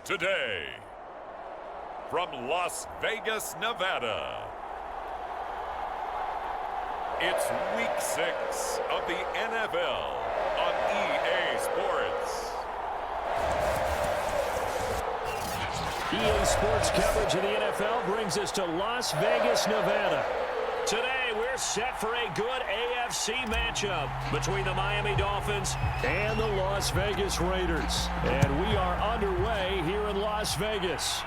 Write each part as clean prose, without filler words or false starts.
Today, from Las Vegas, Nevada, it's Week 6 of the NFL on EA Sports. EA Sports coverage of the NFL brings us to Las Vegas, Nevada. Today, we're set for a good AFC matchup between the Miami Dolphins and the Las Vegas Raiders. And we are underway here in Las Vegas.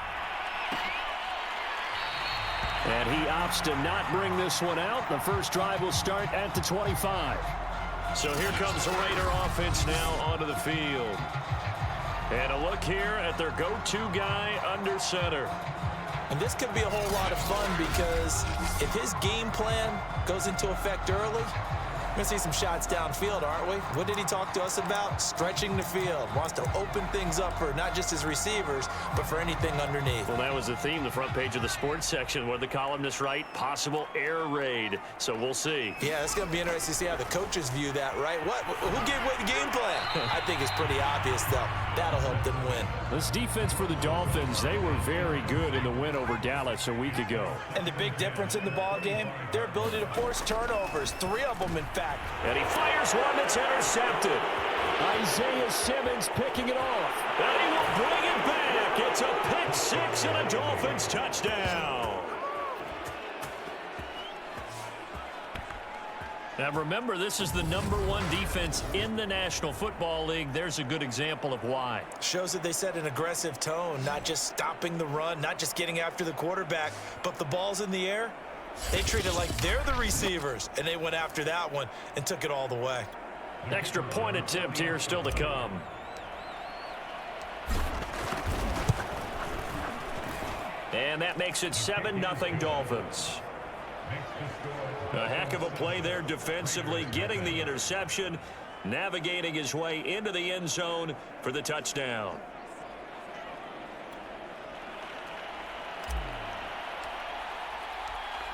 And he opts to not bring this one out. The first drive will start at the 25. So here comes the Raider offense now onto the field. And a look here at their go-to guy under center. And this could be a whole lot of fun because if his game plan goes into effect early, we're going to see some shots downfield, aren't we? What did he talk to us about? Stretching the field. Wants to open things up for not just his receivers, but for anything underneath. Well, that was the theme, the front page of the sports section, where the columnists write possible air raid. So we'll see. Yeah, it's going to be interesting to see how the coaches view that, right? Who gave away the game plan? I think it's pretty obvious, though. That'll help them win. This defense for the Dolphins, they were very good in the win over Dallas a week ago. And the big difference in the ball game, their ability to force turnovers, 3 of them, in fact. And he fires one that's intercepted. Isaiah Simmons picking it off. And he will bring it back. It's a pick 6 and a Dolphins touchdown. Now remember, this is the #1 defense in the National Football League. There's a good example of why. Shows that they set an aggressive tone, not just stopping the run, not just getting after the quarterback, but the ball's in the air. They treat it like they're the receivers, and they went after that one and took it all the way. Extra point attempt here still to come. And that makes it 7-0 Dolphins. A heck of a play there defensively, getting the interception, navigating his way into the end zone for the touchdown.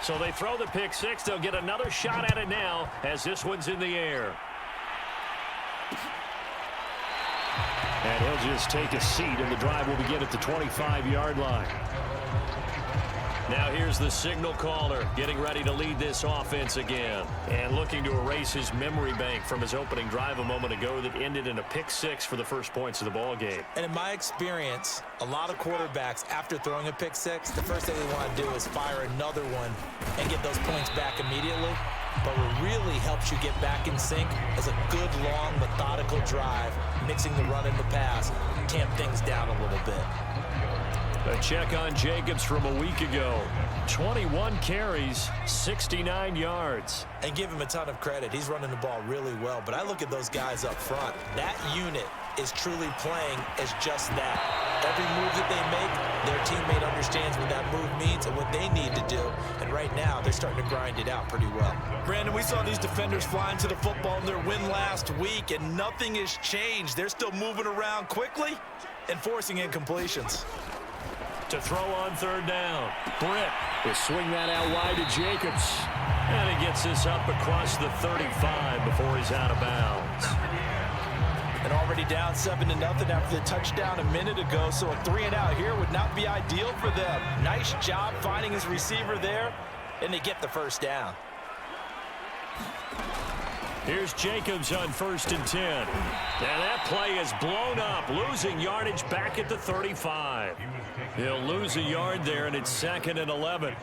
So they throw the pick 6. They'll get another shot at it now as this one's in the air. And he'll just take a seat, and the drive will begin at the 25-yard line. Now here's the signal caller getting ready to lead this offense again. And looking to erase his memory bank from his opening drive a moment ago that ended in a pick 6 for the first points of the ball game. And in my experience, a lot of quarterbacks, after throwing a pick 6, the first thing they want to do is fire another one and get those points back immediately. But what really helps you get back in sync is a good, long, methodical drive, mixing the run and the pass, tamp things down a little bit. A check on Jacobs from a week ago. 21 carries, 69 yards. And give him a ton of credit. He's running the ball really well. But I look at those guys up front. That unit is truly playing as just that. Every move that they make, their teammate understands what that move means and what they need to do. And right now, they're starting to grind it out pretty well. Brandon, we saw these defenders flying to the football in their win last week, and nothing has changed. They're still moving around quickly and forcing incompletions. To throw on third down. Britt will swing that out wide to Jacobs. And he gets this up across the 35 before he's out of bounds. And already down 7-0 after the touchdown a minute ago, so a 3-and-out here would not be ideal for them. Nice job finding his receiver there, and they get the first down. Here's Jacobs on 1st and 10. And that play is blown up, losing yardage back at the 35. He'll lose a yard there, and it's 2nd and 11.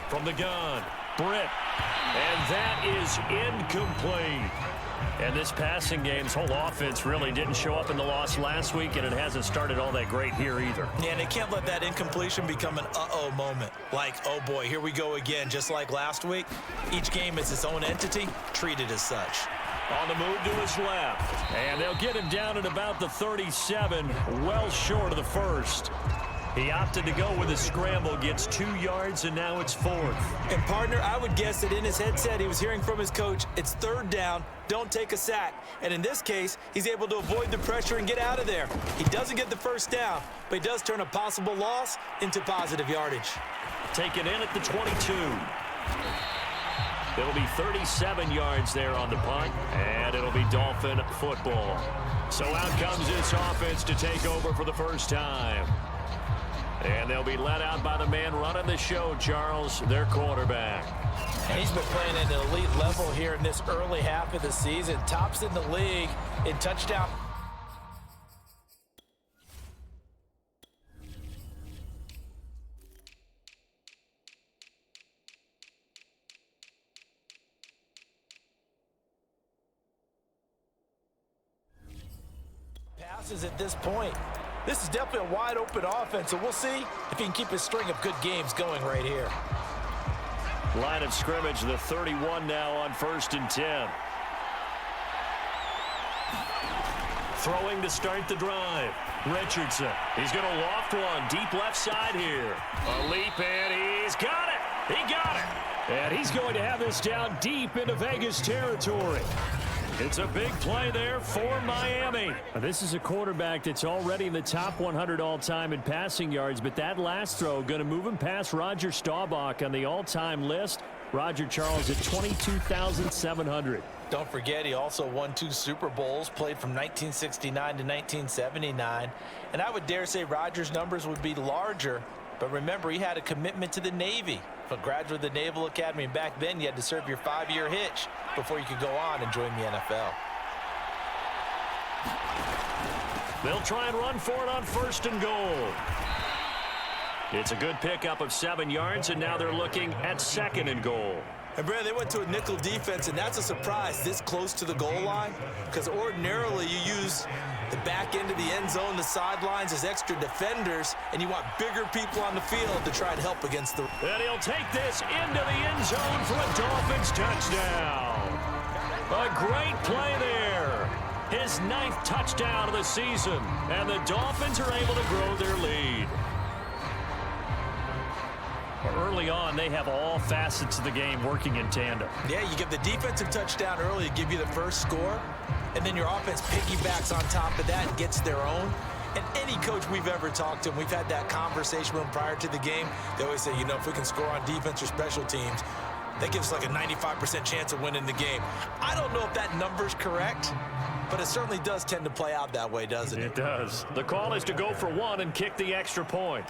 From the gun, Britt. And that is incomplete. And this passing game's whole offense really didn't show up in the loss last week, and it hasn't started all that great here either. Yeah, and they can't let that incompletion become an uh-oh moment. Like, oh boy, here we go again, just like last week. Each game is its own entity, treated as such. On the move to his left. And they'll get him down at about the 37, well short of the first. He opted to go with a scramble, gets 2 yards, and now it's 4th. And, partner, I would guess that in his headset he was hearing from his coach, it's 3rd down, don't take a sack. And in this case, he's able to avoid the pressure and get out of there. He doesn't get the first down, but he does turn a possible loss into positive yardage. Taken in at the 22. It'll be 37 yards there on the punt, and it'll be Dolphin football. So out comes this offense to take over for the first time. And they'll be led out by the man running the show, Charles, their quarterback. And he's been playing at an elite level here in this early half of the season. Tops in the league in touchdown. Passes at this point. This is definitely a wide open offense, so we'll see if he can keep his string of good games going right here. Line of scrimmage, the 31 now on 1st and 10. Throwing to start the drive. Richardson. He's going to loft one deep left side here. A leap, and he's got it. He got it. And he's going to have this down deep into Vegas territory. It's a big play there for Miami. This is a quarterback that's already in the top 100 all-time in passing yards, but that last throw going to move him past Roger Staubach on the all-time list. Roger Charles at 22,700. Don't forget, he also won 2 Super Bowls, played from 1969 to 1979. And I would dare say Roger's numbers would be larger, but remember, he had a commitment to the Navy. A graduate of the Naval Academy, and back then you had to serve your 5-year hitch before you could go on and join the NFL. They'll try and run for it on 1st and goal. It's a good pickup of 7 yards, and now they're looking at 2nd and goal. And Brad, they went to a nickel defense, and that's a surprise this close to the goal line, because ordinarily you use the back end of the end zone, the sidelines as extra defenders, and you want bigger people on the field to try to help against the... And he'll take this into the end zone for a Dolphins touchdown. A great play there. His 9th touchdown of the season, and the Dolphins are able to grow their lead. Early on, they have all facets of the game working in tandem. Yeah, you give the defensive touchdown early to give you the first score, and then your offense piggybacks on top of that and gets their own. And any coach we've ever talked to, and we've had that conversation with them prior to the game, they always say, you know, if we can score on defense or special teams, that gives us like a 95% chance of winning the game. I don't know if that number's correct, but it certainly does tend to play out that way, doesn't it? It does. The call is to go for 1 and kick the extra point.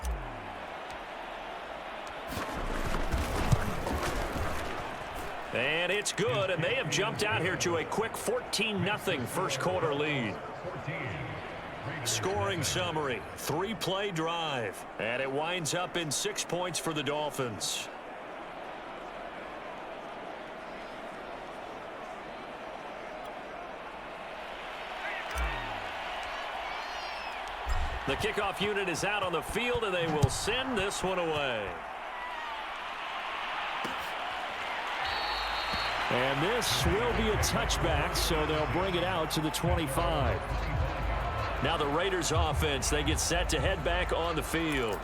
And it's good, and they have jumped out here to a quick 14-0 first quarter lead. Scoring summary, 3-play drive, and it winds up in 6 points for the Dolphins. The kickoff unit is out on the field, and they will send this one away. And this will be a touchback, so they'll bring it out to the 25. Now the Raiders offense, they get set to head back on the field.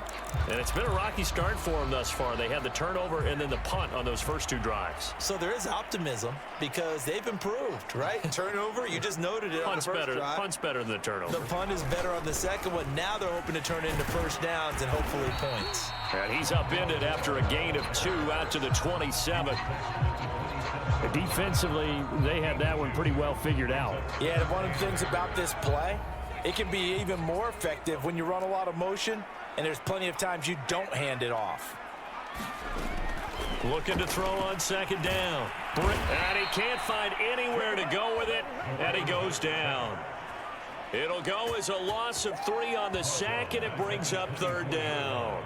And it's been a rocky start for them thus far. They had the turnover and then the punt on those first 2 drives. So there is optimism because they've improved, right? Turnover, you just noted it on the first drive. Punt's better than the turnover. The punt is better on the second one. Now they're hoping to turn it into first downs and hopefully points. And he's upended after a gain of 2 out to the 27. Defensively, they had that one pretty well figured out. Yeah, and one of the things about this play, it can be even more effective when you run a lot of motion, and there's plenty of times you don't hand it off. Looking to throw on 2nd down. And he can't find anywhere to go with it, and he goes down. It'll go as a loss of 3 on the sack, and it brings up 3rd down.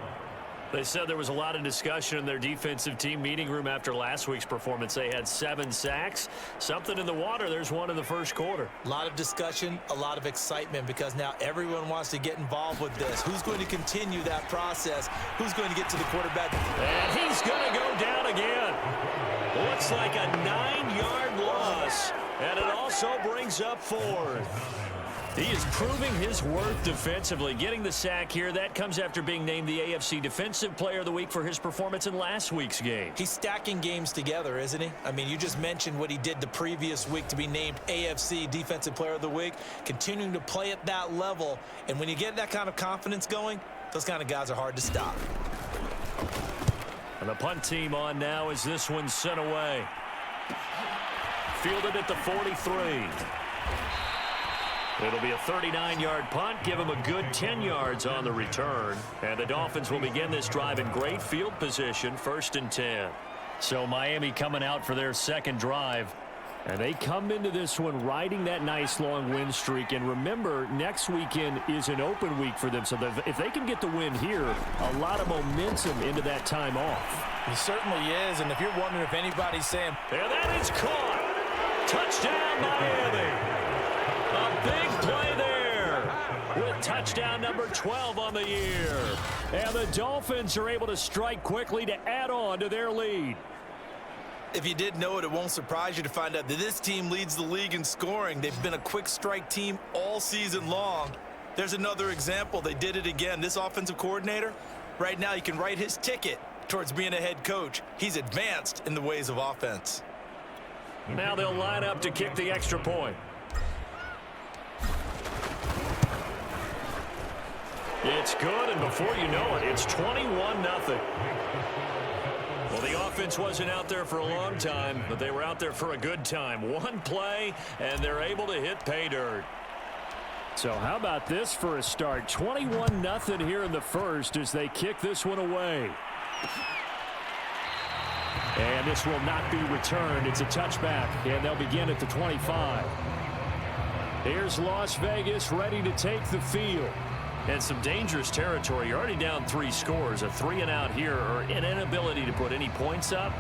They said there was a lot of discussion in their defensive team meeting room after last week's performance. They had 7 sacks. Something in the water. There's one in the first quarter. A lot of discussion, a lot of excitement because now everyone wants to get involved with this. Who's going to continue that process? Who's going to get to the quarterback? And he's going to go down again. Looks like a 9-yard loss. And it also brings up 4th. He is proving his worth defensively. Getting the sack here, that comes after being named the AFC Defensive Player of the Week for his performance in last week's game. He's stacking games together, isn't he? I mean, you just mentioned what he did the previous week to be named AFC Defensive Player of the Week, continuing to play at that level. And when you get that kind of confidence going, those kind of guys are hard to stop. And the punt team on now as this one's sent away. Fielded at the 43. It'll be a 39-yard punt. Give him a good 10 yards on the return. And the Dolphins will begin this drive in great field position, 1st and 10. So Miami coming out for their second drive. And they come into this one riding that nice long win streak. And remember, next weekend is an open week for them. So if they can get the win here, a lot of momentum into that time off. He certainly is. And if you're wondering if anybody's saying, and that is caught. Touchdown, Miami. A big play there with touchdown number 12 on the year. And the Dolphins are able to strike quickly to add on to their lead. if you didn't know it, it won't surprise you to find out that this team leads the league in scoring. They've been a quick strike team all season long. There's another example. They did it again. This offensive coordinator, right now, you can write his ticket towards being a head coach. He's advanced in the ways of offense. Now they'll line up to kick the extra point. It's good, and before you know it, it's 21-0. Well, the offense wasn't out there for a long time, but they were out there for a good time. One play, and they're able to hit pay dirt. So how about this for a start? 21-0 here in the first as they kick this one away. And this will not be returned. It's a touchback, and they'll begin at the 25. Here's Las Vegas ready to take the field. And some dangerous territory. You're already down 3 scores. A 3-and-out here, or an inability to put any points up.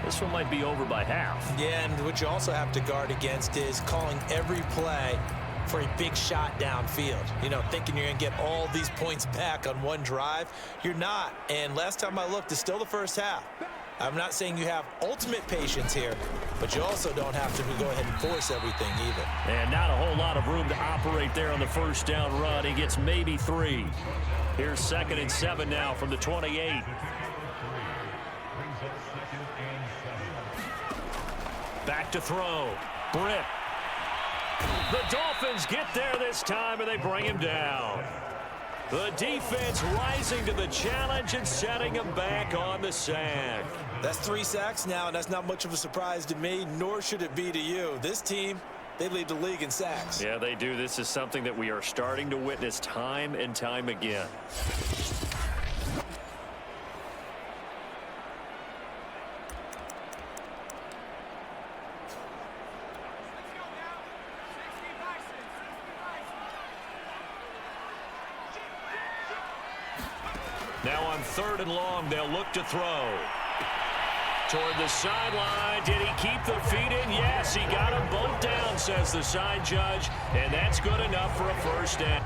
This one might be over by half. Yeah, and what you also have to guard against is calling every play for a big shot downfield. You know, thinking you're going to get all these points back on one drive. You're not. And last time I looked, it's still the first half. I'm not saying you have ultimate patience here, but you also don't have to go ahead and force everything either. And not a whole lot of room to operate there on the first down run. He gets maybe 3. Here's 2nd and 7 now from the 28. Back to throw. Britt. The Dolphins get there this time, and they bring him down. The defense rising to the challenge and setting him back on the sack. That's 3 sacks now, and that's not much of a surprise to me, nor should it be to you. This team, they lead the league in sacks. Yeah, they do. This is something that we are starting to witness time and time again. Now on 3rd and long, they'll look to throw. Toward the sideline. Did he keep the feet in? Yes, he got them both down, says the side judge. And that's good enough for a first down.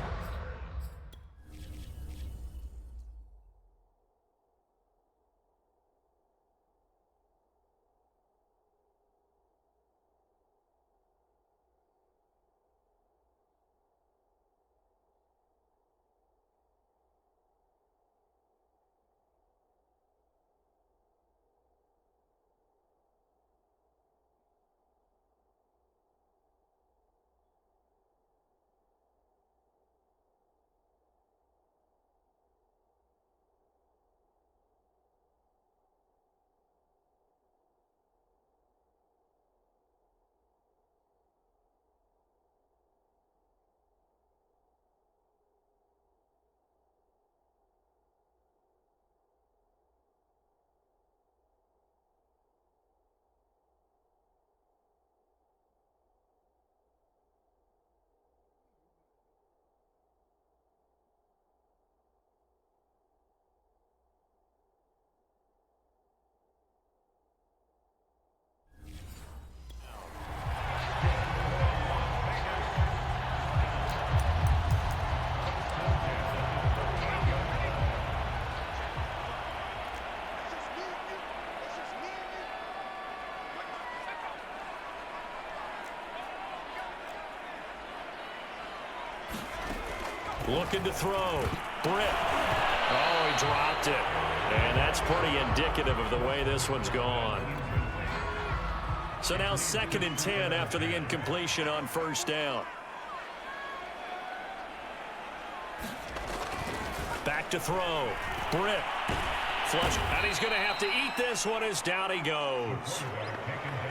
Looking to throw. Britt. Oh, he dropped it. And that's pretty indicative of the way this one's gone. So now 2nd and 10 after the incompletion on 1st down. Back to throw. Britt flush, and he's going to have to eat this one as down he goes.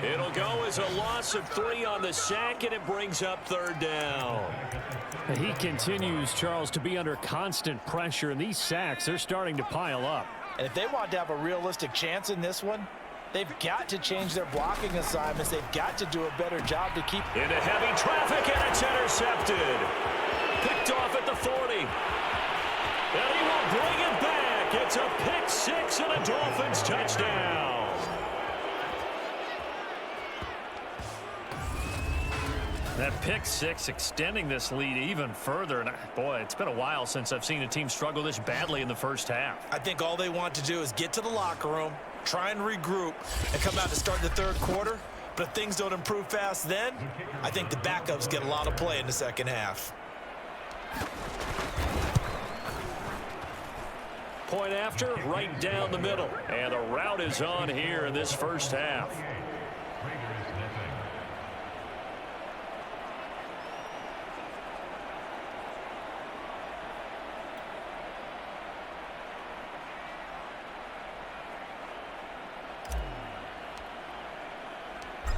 It'll go as a loss of 3 on the sack, and it brings up 3rd down. He continues, Charles, to be under constant pressure, and these sacks, they're starting to pile up. And if they want to have a realistic chance in this one, they've got to change their blocking assignments. They've got to do a better job to keep... Into heavy traffic, and it's intercepted. Picked off at the 40. And he will bring it back. It's a pick 6 and a Dolphins touchdown. That pick 6 extending this lead even further. And boy, it's been a while since I've seen a team struggle this badly in the first half. I think all they want to do is get to the locker room, try and regroup, and come out to start the 3rd quarter. But if things don't improve fast then, I think the backups get a lot of play in the second half. Point after, right down the middle. And the route is on here in this first half.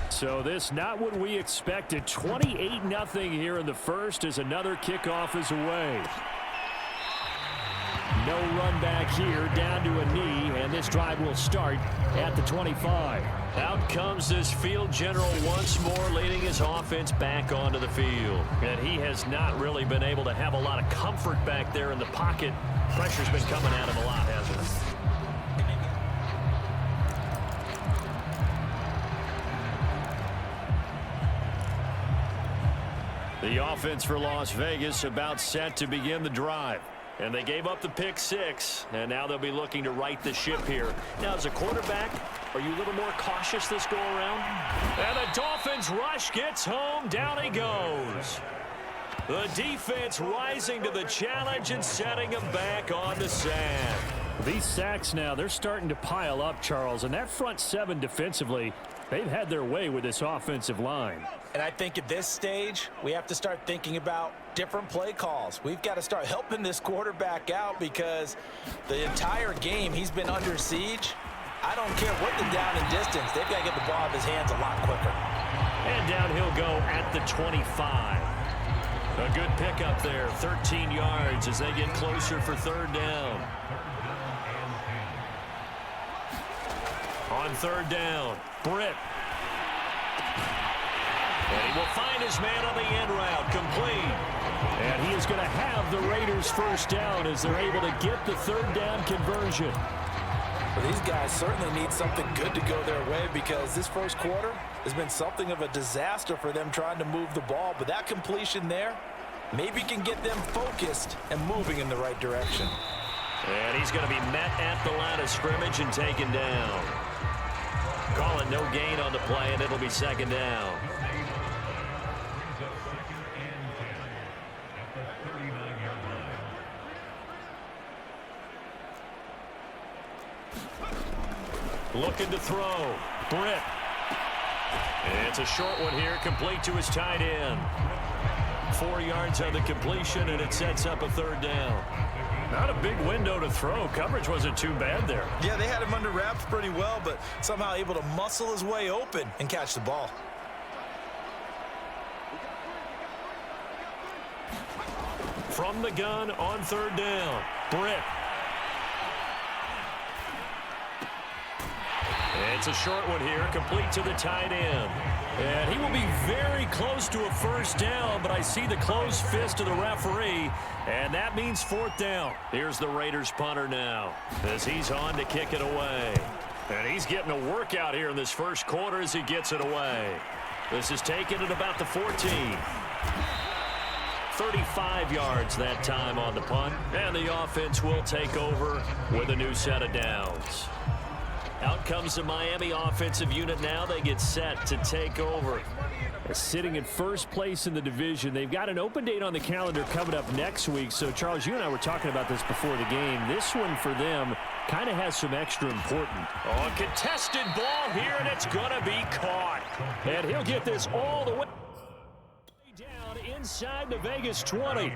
So this not what we expected. 28-0 here in the first as another kickoff is away. No run back here, down to a knee, and this drive will start at the 25. Out comes this field general once more, leading his offense back onto the field. And he has not really been able to have a lot of comfort back there in the pocket. Pressure's been coming at him a lot, hasn't it? The offense for Las Vegas about set to begin the drive. And they gave up the pick 6, and now they'll be looking to right the ship here. Now, as a quarterback, are you a little more cautious this go-around? And the Dolphins rush gets home. Down he goes. The defense rising to the challenge and setting him back on the sack. These sacks now, they're starting to pile up, Charles. And that front 7 defensively, they've had their way with this offensive line. And I think at this stage, we have to start thinking about different play calls. We've got to start helping this quarterback out because the entire game he's been under siege. I don't care what the down and distance. They've got to get the ball out of his hands a lot quicker. And down he'll go at the 25. A good pickup there, 13 yards as they get closer for 3rd down. On 3rd down, Britt. And he will find his man on the end route, complete. And he is going to have the Raiders first down as they're able to get the 3rd down conversion. Well, these guys certainly need something good to go their way because this first quarter has been something of a disaster for them trying to move the ball. But that completion there maybe can get them focused and moving in the right direction. And he's going to be met at the line of scrimmage and taken down. Calling no gain on the play, and it'll be 2nd down. Looking to throw. Britt. It's a short one here, complete to his tight end. 4 yards on the completion, and it sets up a 3rd down. Not a big window to throw. Coverage wasn't too bad there. Yeah, they had him under wraps pretty well, but somehow able to muscle his way open and catch the ball. From the gun on 3rd down, Britt. It's a short one here, complete to the tight end. And he will be very close to a first down, but I see the closed fist of the referee, and that means 4th down. Here's the Raiders punter now as he's on to kick it away. And he's getting a workout here in this first quarter as he gets it away. This is taken at about the 14. 35 yards that time on the punt, and the offense will take over with a new set of downs. Out comes the Miami offensive unit now. They get set to take over. Sitting in first place in the division. They've got an open date on the calendar coming up next week. So, Charles, you and I were talking about this before the game. This one for them kind of has some extra important. Oh, a contested ball here, and it's going to be caught. And he'll get this all the way down inside the Vegas 20.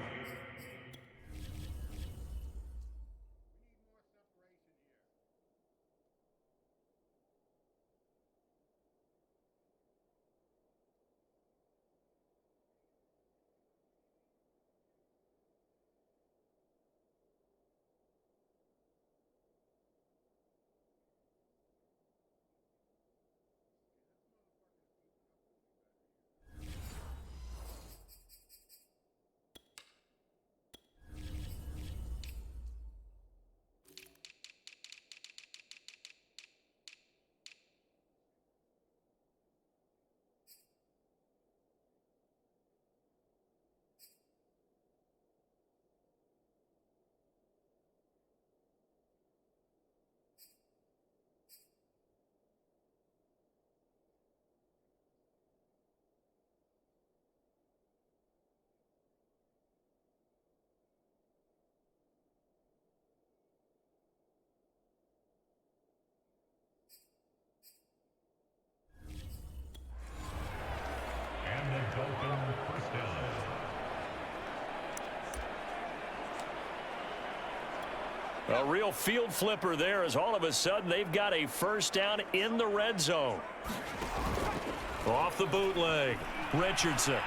A real field flipper there as all of a sudden they've got a first down in the red zone. Off the bootleg, Richardson.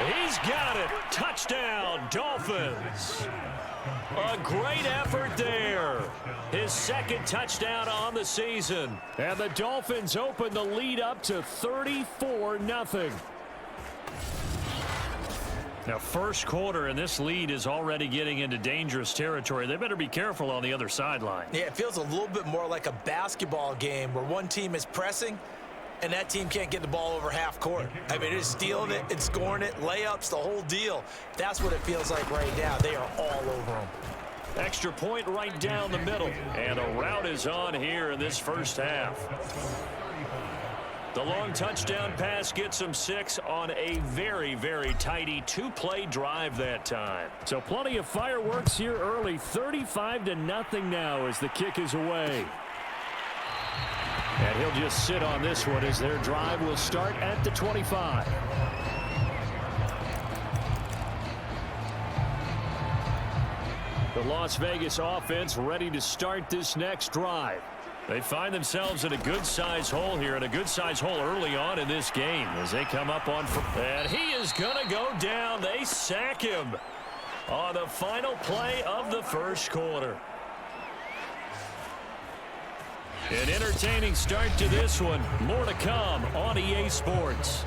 He's got it. Touchdown, Dolphins. A great effort there. His second touchdown on the season. And the Dolphins open the lead up to 34-0. Now, first quarter, and this lead is already getting into dangerous territory. They better be careful on the other sideline. Yeah, it feels a little bit more like a basketball game where one team is pressing and that team can't get the ball over half court. I mean, it's stealing it and scoring it, layups, the whole deal. That's what it feels like right now. They are all over them. Extra point right down the middle. And a rout is on here in this first half. The long touchdown pass gets them 6 on a very, very tidy 2-play drive that time. So plenty of fireworks here early. 35-0 now as the kick is away. And he'll just sit on this one as their drive will start at the 25. The Las Vegas offense ready to start this next drive. They find themselves in a good-sized hole here, and a good-sized hole early on in this game as they come up on. And he is going to go down. They sack him on the final play of the first quarter. An entertaining start to this one. More to come on EA Sports.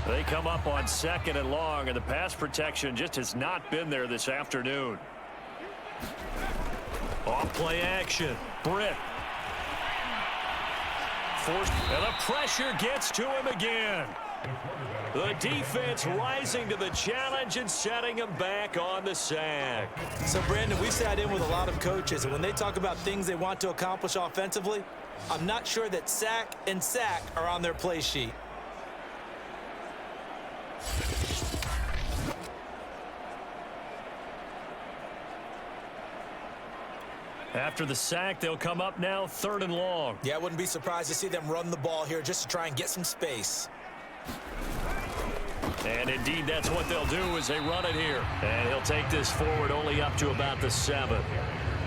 They come up on 2nd and long, and the pass protection just has not been there this afternoon. Off play action. Britt. Forced, and the pressure gets to him again. The defense rising to the challenge and setting him back on the sack. So, Brandon, we sat in with a lot of coaches, and when they talk about things they want to accomplish offensively, I'm not sure that sack and sack are on their play sheet. After the sack, they'll come up now 3rd and long. Yeah, I wouldn't be surprised to see them run the ball here just to try and get some space. And indeed, that's what they'll do as they run it here. And he'll take this forward only up to about the 7.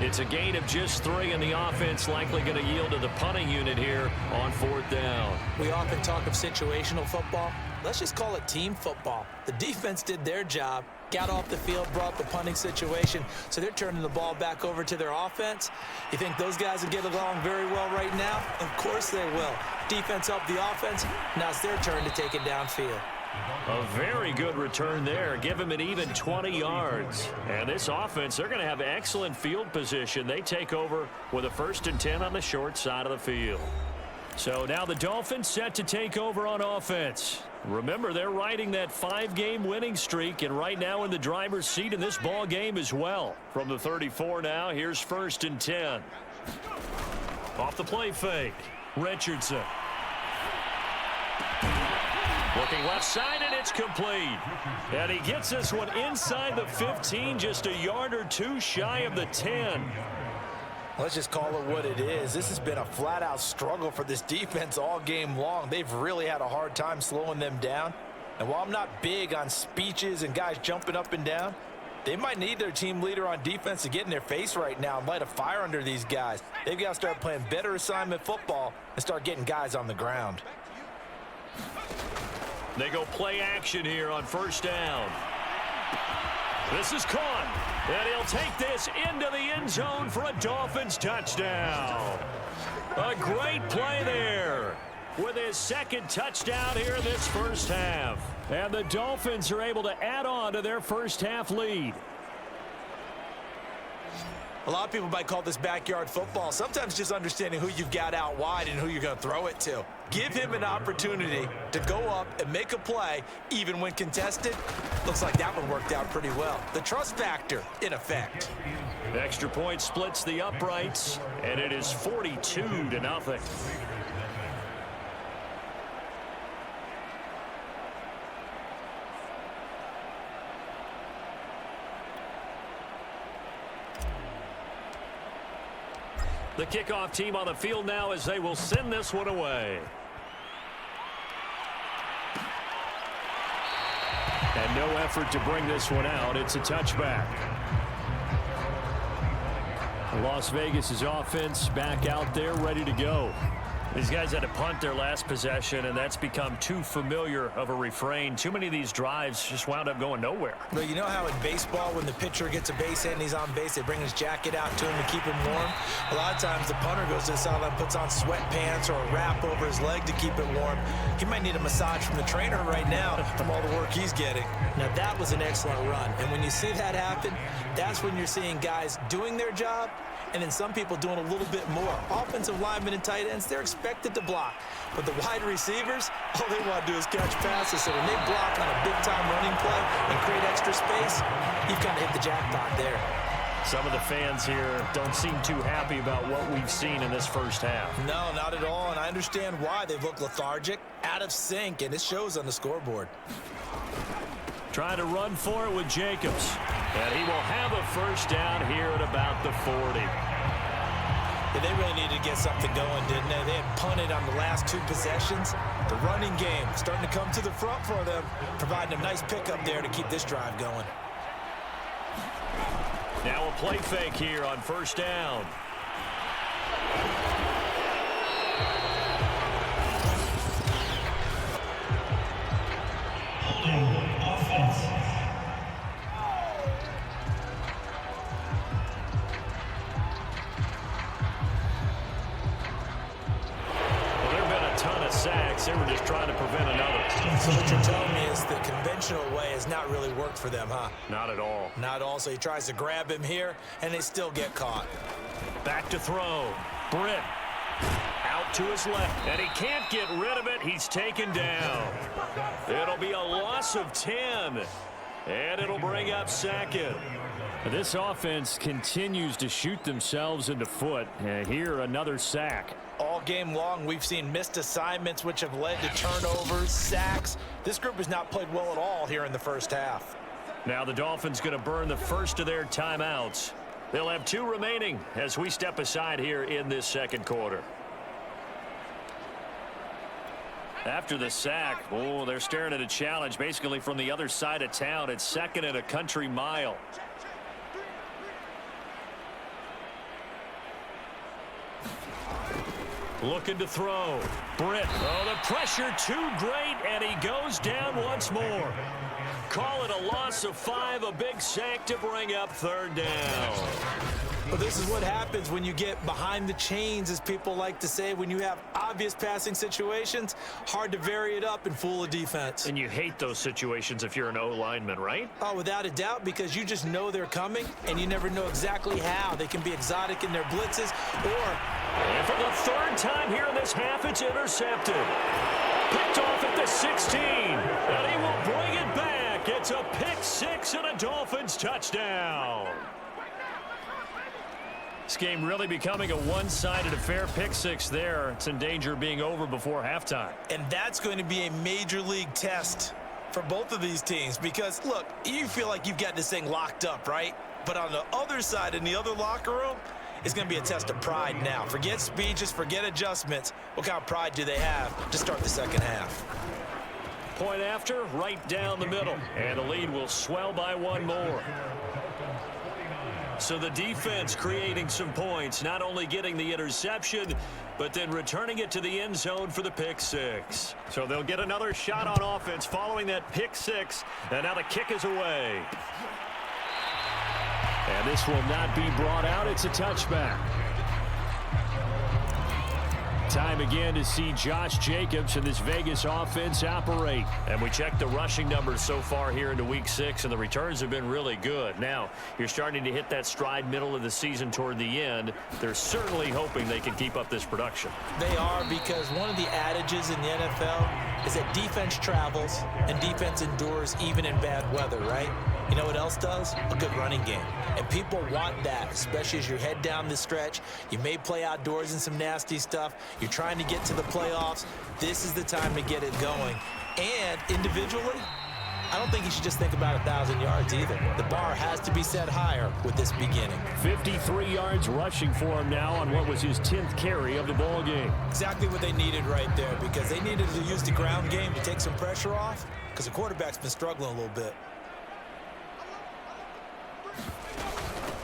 It's a gain of just 3, and the offense likely going to yield to the punting unit here on 4th down. We often talk of situational football. Let's just call it team football. The defense did their job, got off the field, brought the punting situation, so they're turning the ball back over to their offense. You think those guys will get along very well right now? Of course they will. Defense helped the offense. Now it's their turn to take it downfield. A very good return there. Give him an even 20 yards. And this offense, they're going to have excellent field position. They take over with a 1st and 10 on the short side of the field. So now the Dolphins set to take over on offense. Remember, they're riding that 5-game winning streak, and right now in the driver's seat in this ball game as well. From the 34 now, here's 1st and 10. Off the play fake, Richardson. Looking left side, and it's complete. And he gets this one inside the 15, just a yard or 2 shy of the 10. Let's just call it what it is. This has been a flat-out struggle for this defense all game long. They've really had a hard time slowing them down. And while I'm not big on speeches and guys jumping up and down, they might need their team leader on defense to get in their face right now and light a fire under these guys. They've got to start playing better assignment football and start getting guys on the ground. They go play action here on 1st down. This is caught, and he'll take this into the end zone for a Dolphins touchdown. A great play there with his 2nd touchdown here in this first half. And the Dolphins are able to add on to their first half lead. A lot of people might call this backyard football. Sometimes just understanding who you've got out wide and who you're going to throw it to. Give him an opportunity to go up and make a play, even when contested. Looks like that one worked out pretty well. The trust factor in effect. Extra point splits the uprights, and it is 42-0. The kickoff team on the field now as they will send this one away. And no effort to bring this one out. It's a touchback. Las Vegas' offense back out there ready to go. These guys had to punt their last possession, and that's become too familiar of a refrain. Too many of these drives just wound up going nowhere. But you know how in baseball, when the pitcher gets a base hit and he's on base, they bring his jacket out to him to keep him warm? A lot of times the punter goes to the sideline, puts on sweatpants or a wrap over his leg to keep it warm. He might need a massage from the trainer right now from all the work he's getting. Now, that was an excellent run. And when you see that happen, that's when you're seeing guys doing their job and then some people doing a little bit more. Offensive linemen and tight ends, they're expected to block. But the wide receivers, all they want to do is catch passes. So when they block on a big-time running play and create extra space, you've kind of hit the jackpot there. Some of the fans here don't seem too happy about what we've seen in this first half. No, not at all, and I understand why. They've looked lethargic, out of sync, and it shows on the scoreboard. Trying to run for it with Jacobs. And he will have a first down here at about the 40. Yeah, they really needed to get something going, didn't they? They had punted on the last two possessions. The running game starting to come to the front for them, providing a nice pickup there to keep this drive going. Now a play fake here on first down. They were just trying to prevent another. So what you're telling me is the conventional way has not really worked for them, huh? Not at all. Not at all. So he tries to grab him here, and they still get caught. Back to throw. Britt out to his left, and he can't get rid of it. He's taken down. It'll be a loss of 10, and it'll bring up second. This offense continues to shoot themselves in the foot. Here, another sack. All game long, we've seen missed assignments, which have led to turnovers, sacks. This group has not played well at all here in the first half. Now the Dolphins going to burn the first of their timeouts. They'll have 2 remaining as we step aside here in this second quarter. After the sack, they're staring at a challenge basically from the other side of town. It's second and a country mile. Looking to throw. Britt. Oh, the pressure too great, and he goes down once more. Call it a loss of 5, a big sack to bring up third down. Well, this is what happens when you get behind the chains, as people like to say. When you have obvious passing situations, hard to vary it up and fool a defense. And you hate those situations if you're an O-lineman, right? Oh, without a doubt, because you just know they're coming, and you never know exactly how. They can be exotic in their blitzes, or... And for the third time here in this half, it's intercepted. Picked off at the 16, and he will bring it back. It's a pick 6 and a Dolphins touchdown. This game really becoming a one-sided affair. Pick 6 there. It's in danger of being over before halftime. And that's going to be a major league test for both of these teams because, look, you feel like you've got this thing locked up, right? But on the other side, in the other locker room, it's going to be a test of pride now. Forget speeches, forget adjustments. What kind of pride do they have to start the second half? Point after, right down the middle. And the lead will swell by 1 more. So the defense creating some points, not only getting the interception, but then returning it to the end zone for the pick 6. So they'll get another shot on offense following that pick 6, and now the kick is away. And this will not be brought out. It's a touchback. Time again to see Josh Jacobs and this Vegas offense operate. And we checked the rushing numbers so far here into week 6, and the returns have been really good. Now, you're starting to hit that stride middle of the season toward the end. They're certainly hoping they can keep up this production. They are, because one of the adages in the NFL is that defense travels and defense endures even in bad weather, right? You know what else does? A good running game. And people want that, especially as you head down the stretch. You may play outdoors in some nasty stuff. You're trying to get to the playoffs. This is the time to get it going. And individually, I don't think he should just think about 1,000 yards either. The bar has to be set higher with this beginning. 53 yards rushing for him now on what was his 10th carry of the ball game. Exactly what they needed right there, because they needed to use the ground game to take some pressure off, because the quarterback's been struggling a little bit.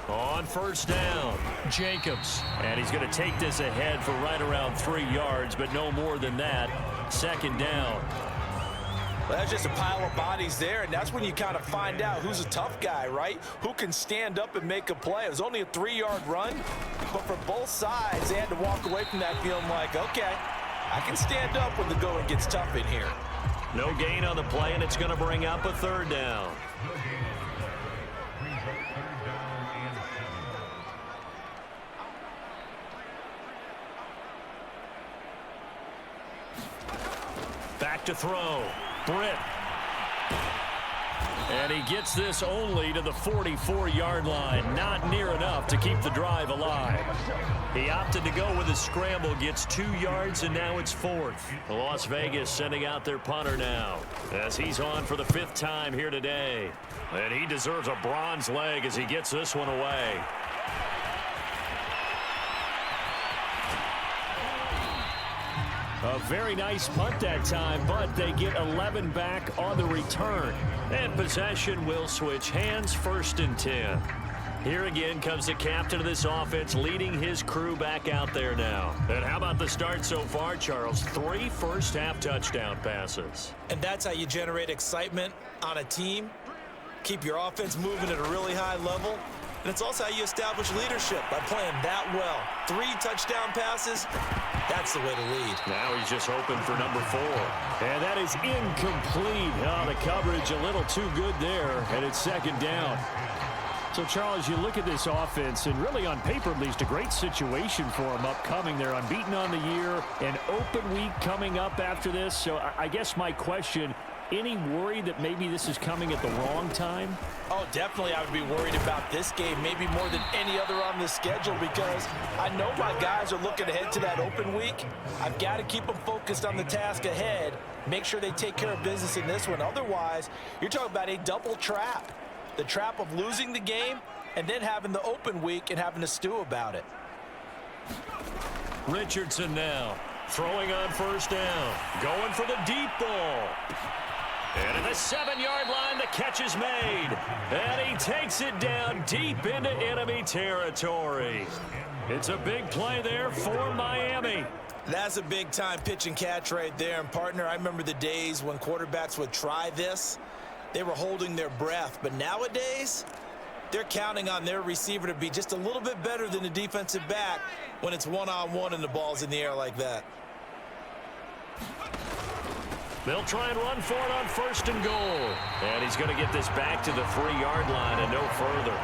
On first down, Jacobs. And he's going to take this ahead for right around 3 yards, but no more than that. Second down. Well, that's just a pile of bodies there, and that's when you kind of find out who's a tough guy, right? Who can stand up and make a play. It was only a 3-yard run, but for both sides, they had to walk away from that feeling like, okay, I can stand up when the going gets tough in here. No gain on the play, and it's going to bring up a third down. Back to throw. Britt. And he gets this only to the 44-yard line. Not near enough to keep the drive alive. He opted to go with a scramble, gets 2 yards, and now it's 4th. Las Vegas sending out their punter now as he's on for the 5th time here today. And he deserves a bronze leg as he gets this one away. A very nice punt that time, but they get 11 back on the return. And possession will switch hands, 1st and 10. Here again comes the captain of this offense leading his crew back out there now. And how about the start so far, Charles? 3 first-half touchdown passes. And that's how you generate excitement on a team. Keep your offense moving at a really high level. And it's also how you establish leadership, by playing that well. 3 touchdown passes, that's the way to lead. Now he's just hoping for number 4. And that is incomplete. Oh, the coverage a little too good there, and it's 2nd down. So, Charles, you look at this offense, and really on paper, at least, a great situation for them upcoming. They're unbeaten on the year, an open week coming up after this. So I guess my question, any worry that maybe this is coming at the wrong time? Oh, definitely I would be worried about this game, maybe more than any other on the schedule, because I know my guys are looking ahead to that open week. I've got to keep them focused on the task ahead, make sure they take care of business in this one. Otherwise, you're talking about a double trap. The trap of losing the game and then having the open week and having to stew about it. Richardson now throwing on first down, going for the deep ball. And at the 7-yard line, the catch is made. And he takes it down deep into enemy territory. It's a big play there for Miami. That's a big-time pitch and catch right there. And, partner, I remember the days when quarterbacks would try this. They were holding their breath. But nowadays, they're counting on their receiver to be just a little bit better than the defensive back when it's one-on-one and the ball's in the air like that. They'll try and run for it on 1st and goal. And he's going to get this back to the 3-yard line and no further.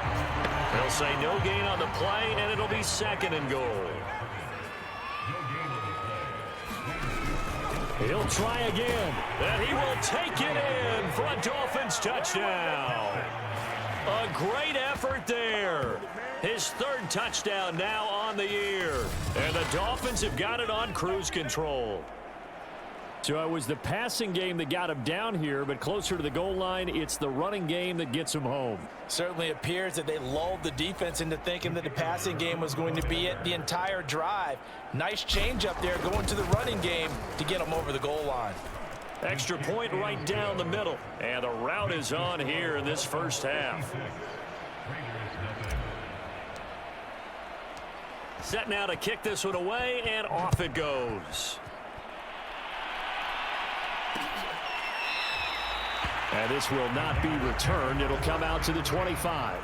They'll say no gain on the play, and it'll be 2nd and goal. He'll try again. And he will take it in for a Dolphins touchdown. A great effort there. His 3rd touchdown now on the year. And the Dolphins have got it on cruise control. So it was the passing game that got him down here, but closer to the goal line, it's the running game that gets him home. Certainly appears that they lulled the defense into thinking that the passing game was going to be it the entire drive. Nice change up there going to the running game to get them over the goal line. Extra point right down the middle. And the route is on here in this first half. Set now to kick this one away, and off it goes. And this will not be returned. It'll come out to the 25.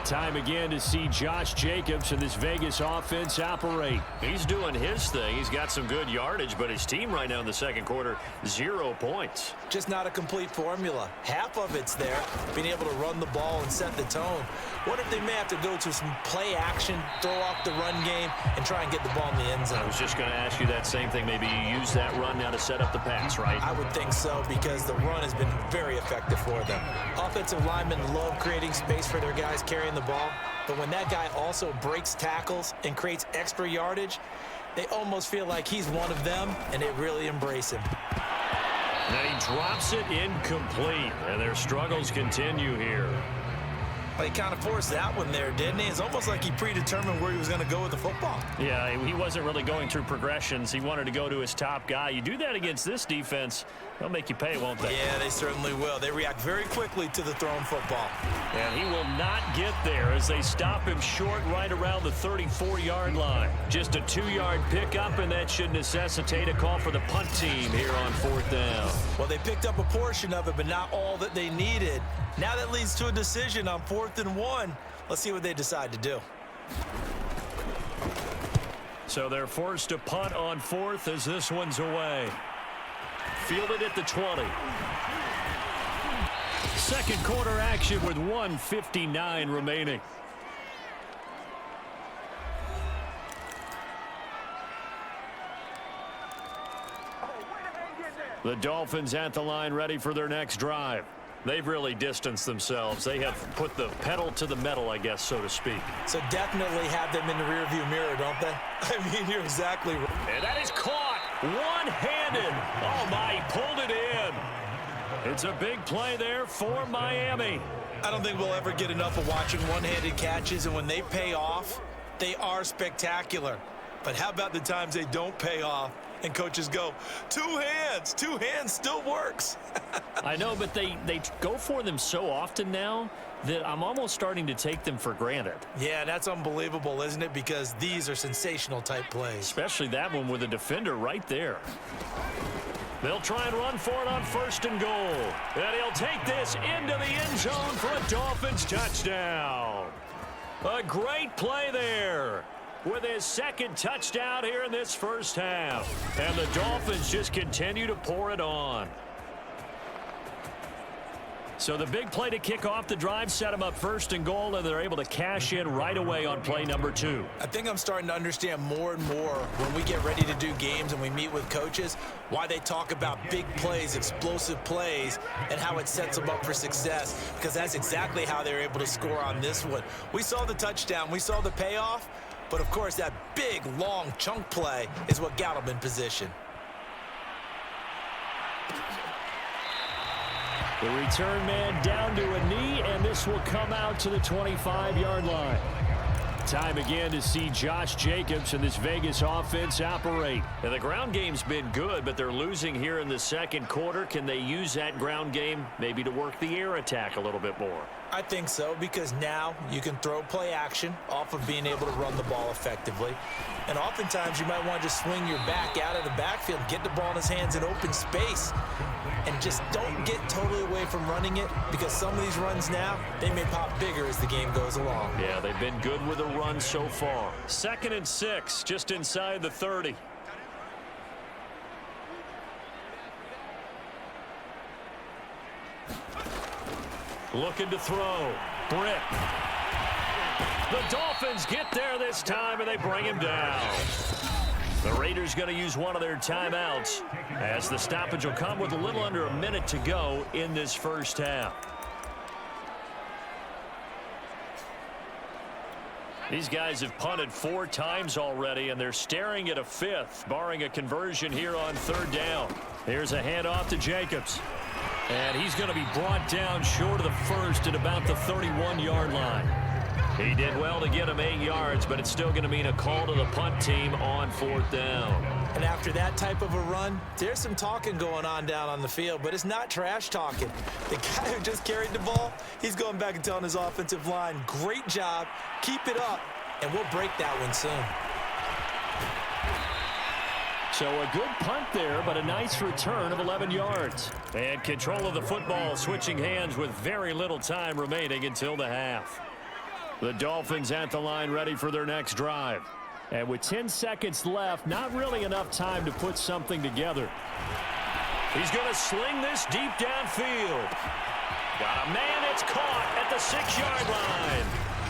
Time again to see Josh Jacobs and this Vegas offense operate. He's doing his thing. He's got some good yardage, but his team right now in the 2nd quarter, 0 points. Just not a complete formula. Half of it's there, being able to run the ball and set the tone. What if they may have to go to some play action, throw off the run game, and try and get the ball in the end zone? I was just going to ask you that same thing. Maybe you use that run now to set up the pass, right? I would think so, because the run has been very effective for them. Offensive linemen love creating space for their guys carrying the ball, but when that guy also breaks tackles and creates extra yardage, they almost feel like he's one of them, and they really embrace him. And he drops it incomplete, and their struggles continue here. Well, he kind of forced that one there, didn't he? It's almost like he predetermined where he was going to go with the football. Yeah, he wasn't really going through progressions. He wanted to go to his top guy. You do that against this defense, they'll make you pay, won't they? Yeah, they certainly will. They react very quickly to the thrown football. And he will not get there as they stop him short right around the 34-yard line. Just a 2-yard pickup, and that should necessitate a call for the punt team here on 4th down. Well, they picked up a portion of it, but not all that they needed. Now that leads to a decision on 4th and 1. Let's see what they decide to do. So they're forced to punt on 4th as this one's away. Fielded at the 20. Second quarter action with 1:59 remaining. The Dolphins at the line, ready for their next drive. They've really distanced themselves. They have put the pedal to the metal, I guess, so to speak. So definitely have them in the rearview mirror, don't they? I mean, you're exactly right. And that is caught one-handed. Oh, my, he pulled it in. It's a big play there for Miami. I don't think we'll ever get enough of watching one-handed catches, and when they pay off, they are spectacular. But how about the times they don't pay off and coaches go, two hands still works. I know, but they go for them so often now that I'm almost starting to take them for granted. Yeah, that's unbelievable, isn't it? Because these are sensational type plays. Especially that one with a defender right there. They'll try and run for it on 1st and goal. And he'll take this into the end zone for a Dolphins touchdown. A great play there with his second touchdown here in this first half. And the Dolphins just continue to pour it on. So the big play to kick off the drive set them up 1st and goal, and they're able to cash in right away on play number 2. I think I'm starting to understand more and more when we get ready to do games and we meet with coaches why they talk about big plays, explosive plays, and how it sets them up for success, because that's exactly how they're able to score on this one. We saw the touchdown. We saw the payoff. But, of course, that big, long chunk play is what got them in position. The return man down to a knee, and this will come out to the 25-yard line. Time again to see Josh Jacobs and this Vegas offense operate. And the ground game's been good, but they're losing here in the second quarter. Can they use that ground game maybe to work the air attack a little bit more? I think so, because now you can throw play action off of being able to run the ball effectively. And oftentimes you might want to just swing your back out of the backfield, get the ball in his hands in open space, and just don't get totally away from running it, because some of these runs now, they may pop bigger as the game goes along. Yeah, they've been good with a run so far. 2nd and 6, just inside the 30. Looking to throw. Britt. The Dolphins get there this time, and they bring him down. The Raiders going to use one of their timeouts as the stoppage will come with a little under a minute to go in this first half. These guys have punted 4 times already, and they're staring at a 5th, barring a conversion here on 3rd down. Here's a handoff to Jacobs. And he's going to be brought down short of the 1st at about the 31-yard line. He did well to get him 8 yards, but it's still going to mean a call to the punt team on 4th down. And after that type of a run, there's some talking going on down on the field, but it's not trash talking. The guy who just carried the ball, he's going back and telling his offensive line, great job, keep it up, and we'll break that one soon. So a good punt there, but a nice return of 11 yards. And control of the football switching hands with very little time remaining until the half. The Dolphins at the line ready for their next drive. And with 10 seconds left, not really enough time to put something together. He's going to sling this deep downfield. Got a man, it's caught at the 6-yard line.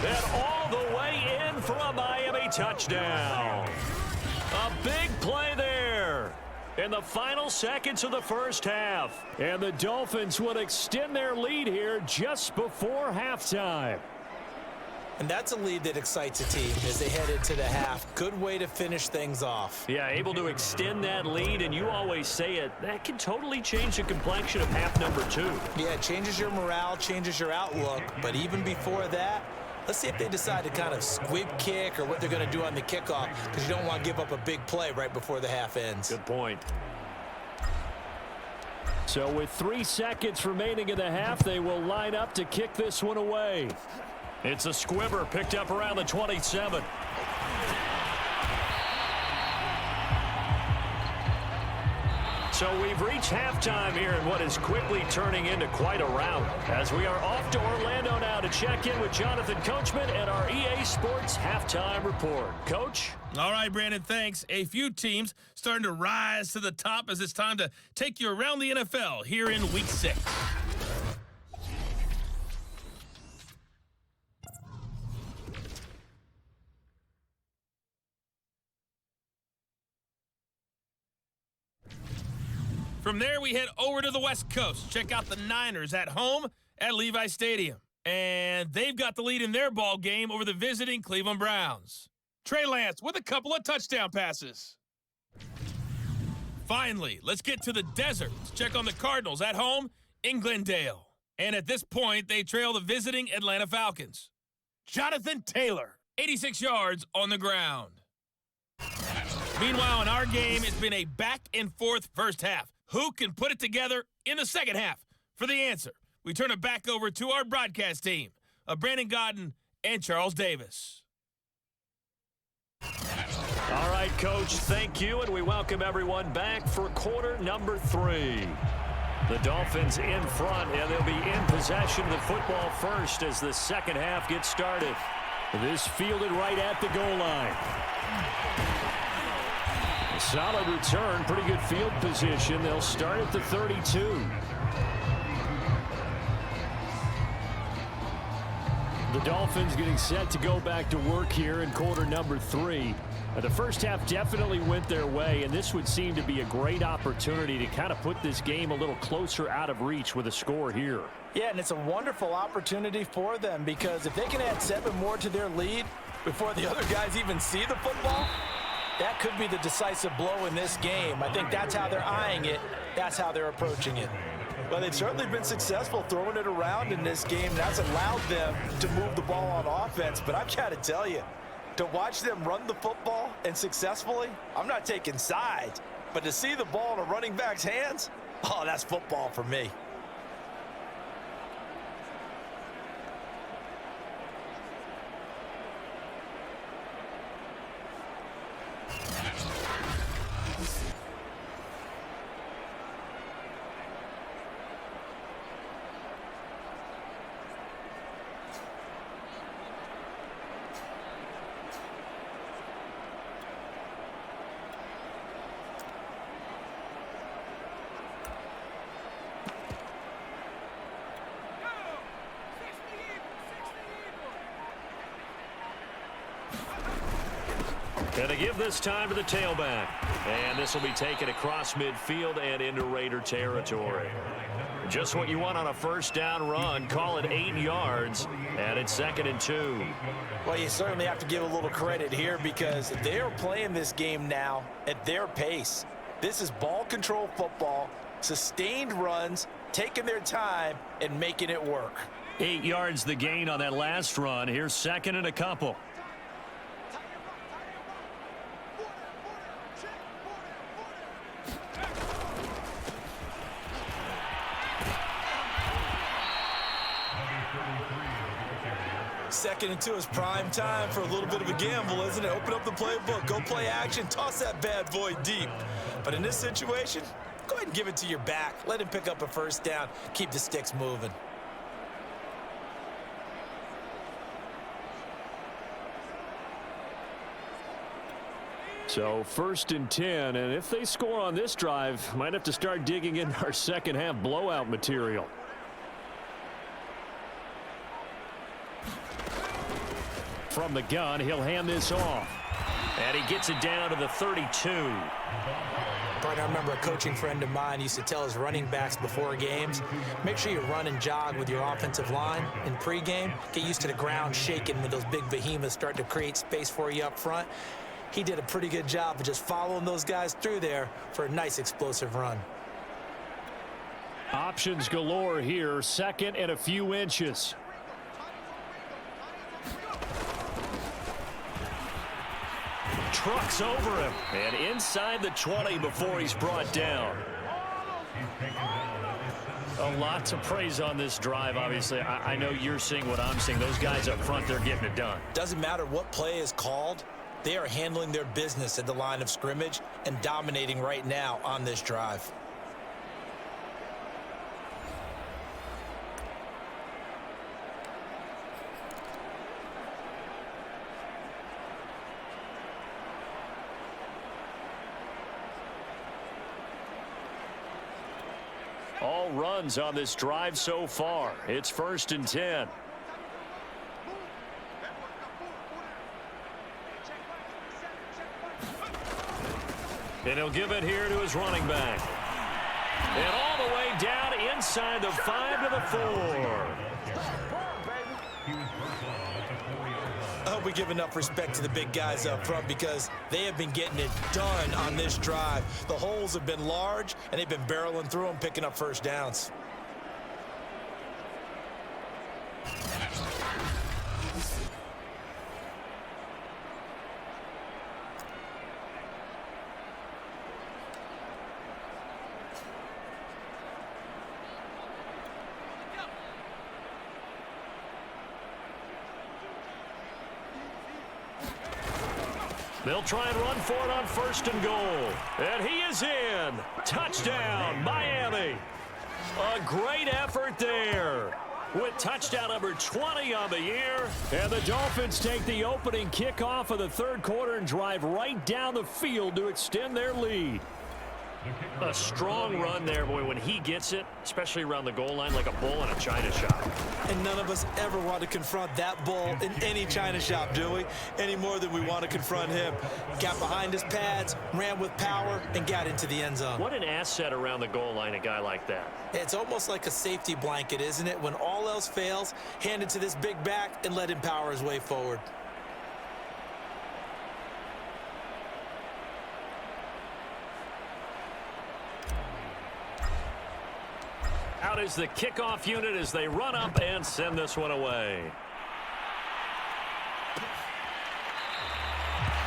And all the way in for a Miami touchdown. A big play there in the final seconds of the first half. And the Dolphins would extend their lead here just before halftime. And that's a lead that excites a team as they head into the half. Good way to finish things off. Yeah, able to extend that lead, and you always say it, that can totally change the complexion of half number 2. Yeah, it changes your morale, changes your outlook. But even before that, let's see if they decide to kind of squib kick or what they're going to do on the kickoff, because you don't want to give up a big play right before the half ends. Good point. So with 3 seconds remaining in the half, they will line up to kick this one away. It's a squibber picked up around the 27. So we've reached halftime here in what is quickly turning into quite a rout, as we are off to Orlando now to check in with Jonathan Coachman at our EA Sports Halftime Report. Coach? All right, Brandon, thanks. A few teams starting to rise to the top as it's time to take you around the NFL here in Week 6. From there, we head over to the West Coast. Check out the Niners at home at Levi Stadium. And they've got the lead in their ball game over the visiting Cleveland Browns. Trey Lance with a couple of touchdown passes. Finally, let's get to the desert. Let's check on the Cardinals at home in Glendale. And at this point, they trail the visiting Atlanta Falcons. Jonathan Taylor, 86 yards on the ground. Meanwhile, in our game, it's been a back-and-forth first half. Who can put it together in the second half? For the answer, we turn it back over to our broadcast team of Brandon Godden and Charles Davis. All right, Coach, thank you, and we welcome everyone back for quarter number 3. The Dolphins in front, and they'll be in possession of the football first as the second half gets started. This fielded right at the goal line. A solid return, pretty good field position. They'll start at the 32. The Dolphins getting set to go back to work here in quarter number 3. The first half definitely went their way, and this would seem to be a great opportunity to kind of put this game a little closer out of reach with a score here. Yeah, and it's a wonderful opportunity for them, because if they can add 7 more to their lead before the other guys even see the football, that could be the decisive blow in this game. I think that's how they're eyeing it. That's how they're approaching it. Well, they've certainly been successful throwing it around in this game. That's allowed them to move the ball on offense. But I've got to tell you, to watch them run the football and successfully, I'm not taking sides. But to see the ball in a running back's hands, oh, that's football for me. And they give this time to the tailback. And this will be taken across midfield and into Raider territory. Just what you want on a first down run. Call it 8 yards, and it's 2nd and 2. Well, you certainly have to give a little credit here, because they are playing this game now at their pace. This is ball control football, sustained runs, taking their time and making it work. 8 yards the gain on that last run. Here's 2nd and a couple. Second and 2 is prime time for a little bit of a gamble, isn't it? Open up the playbook, go play action, toss that bad boy deep. But in this situation, go ahead and give it to your back. Let him pick up a first down. Keep the sticks moving. So 1st and 10, and if they score on this drive, might have to start digging in our second half blowout material. From the gun, he'll hand this off. And he gets it down to the 32. Partner, I remember a coaching friend of mine used to tell his running backs before games, make sure you run and jog with your offensive line in pregame. Get used to the ground shaking when those big behemoths start to create space for you up front. He did a pretty good job of just following those guys through there for a nice explosive run. Options galore here. Second and a few inches. Trucks over him. And inside the 20 before he's brought down. A lot to praise on this drive, obviously. I know you're seeing what I'm seeing. Those guys up front, they're getting it done. Doesn't matter what play is called. They are handling their business at the line of scrimmage and dominating right now on this drive. All runs on this drive so far. It's 1st and 10. And he'll give it here to his running back. And all the way down inside the 5 to the 4. I hope we give enough respect to the big guys up front because they have been getting it done on this drive. The holes have been large, and they've been barreling through them, picking up first downs. They'll try and run for it on 1st and goal. And he is in. Touchdown, Miami. A great effort there with touchdown number 20 on the year. And the Dolphins take the opening kickoff of the 3rd quarter and drive right down the field to extend their lead. A strong run there, boy, when he gets it, especially around the goal line, like a bull in a china shop. And none of us ever want to confront that bull in any china shop, do we? Any more than we want to confront him. Got behind his pads, ran with power, and got into the end zone. What an asset around the goal line, a guy like that. It's almost like a safety blanket, isn't it? When all else fails, hand it to this big back and let him power his way forward. Out is the kickoff unit as they run up and send this one away.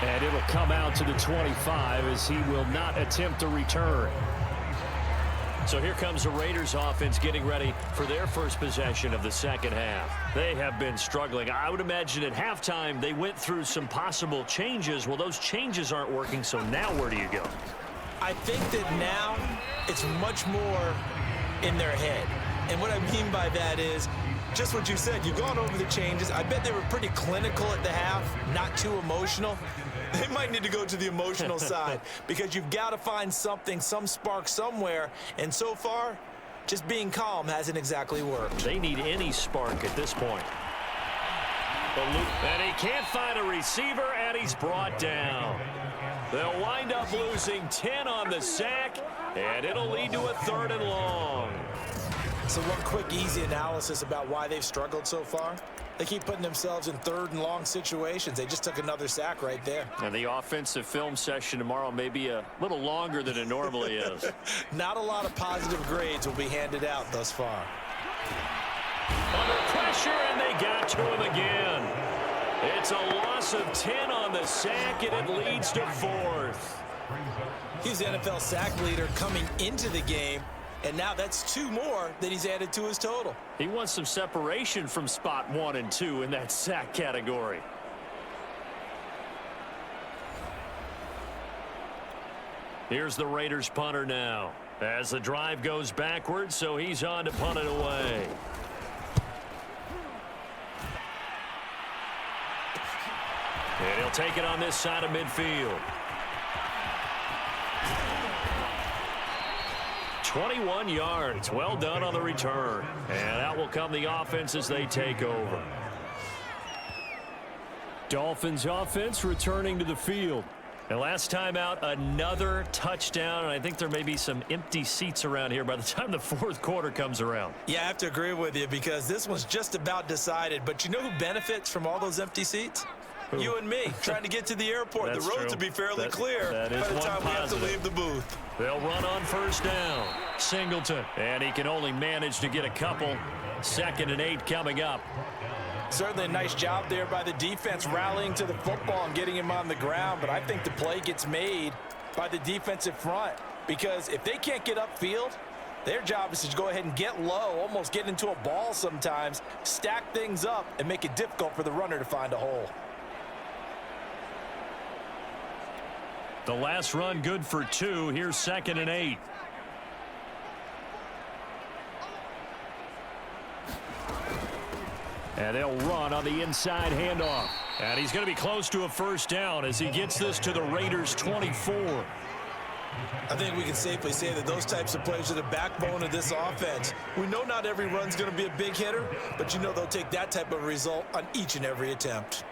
And it'll come out to the 25 as he will not attempt a return. So here comes the Raiders offense getting ready for their first possession of the second half. They have been struggling. I would imagine at halftime they went through some possible changes. Well, those changes aren't working, so now where do you go? I think that now it's much more in their head. And what I mean by that is just what you said. You've gone over the changes. I bet they were pretty clinical at the half, not too emotional. They might need to go to the emotional side because you've got to find something, some spark somewhere. And so far, just being calm hasn't exactly worked. They need any spark at this point. And he can't find a receiver, and he's brought down. They'll wind up losing 10 on the sack, and it'll lead to a 3rd and long. So one quick, easy analysis about why they've struggled so far. They keep putting themselves in 3rd and long situations. They just took another sack right there. And the offensive film session tomorrow may be a little longer than it normally is. Not a lot of positive grades will be handed out thus far. Under pressure, and they got to him again. It's a loss of 10 on the sack, and it leads to 4th. He's the NFL sack leader coming into the game, and now that's 2 more that he's added to his total. He wants some separation from spot 1 and 2 in that sack category. Here's the Raiders punter now as the drive goes backwards, so he's on to punt it away. And he'll take it on this side of midfield. 21 yards. Well done on the return. And out will come the offense as they take over. Dolphins offense returning to the field. And last time out, another touchdown, and I think there may be some empty seats around here by the time the fourth quarter comes around. Yeah, I have to agree with you because this one's just about decided. But you know who benefits from all those empty seats? Who? You and me, trying to get to the airport. The roads will be fairly clear by the time we have to leave the booth. They'll run on first down. Singleton, and he can only manage to get a couple. 2nd and 8 coming up. Certainly a nice job there by the defense rallying to the football and getting him on the ground, but I think the play gets made by the defensive front because if they can't get upfield, their job is to go ahead and get low, almost get into a ball sometimes, stack things up, and make it difficult for the runner to find a hole. The last run good for 2. Here's 2nd and 8. And they'll run on the inside handoff. And he's going to be close to a first down as he gets this to the Raiders' 24. I think we can safely say that those types of plays are the backbone of this offense. We know not every run's going to be a big hitter, but you know they'll take that type of result on each and every attempt.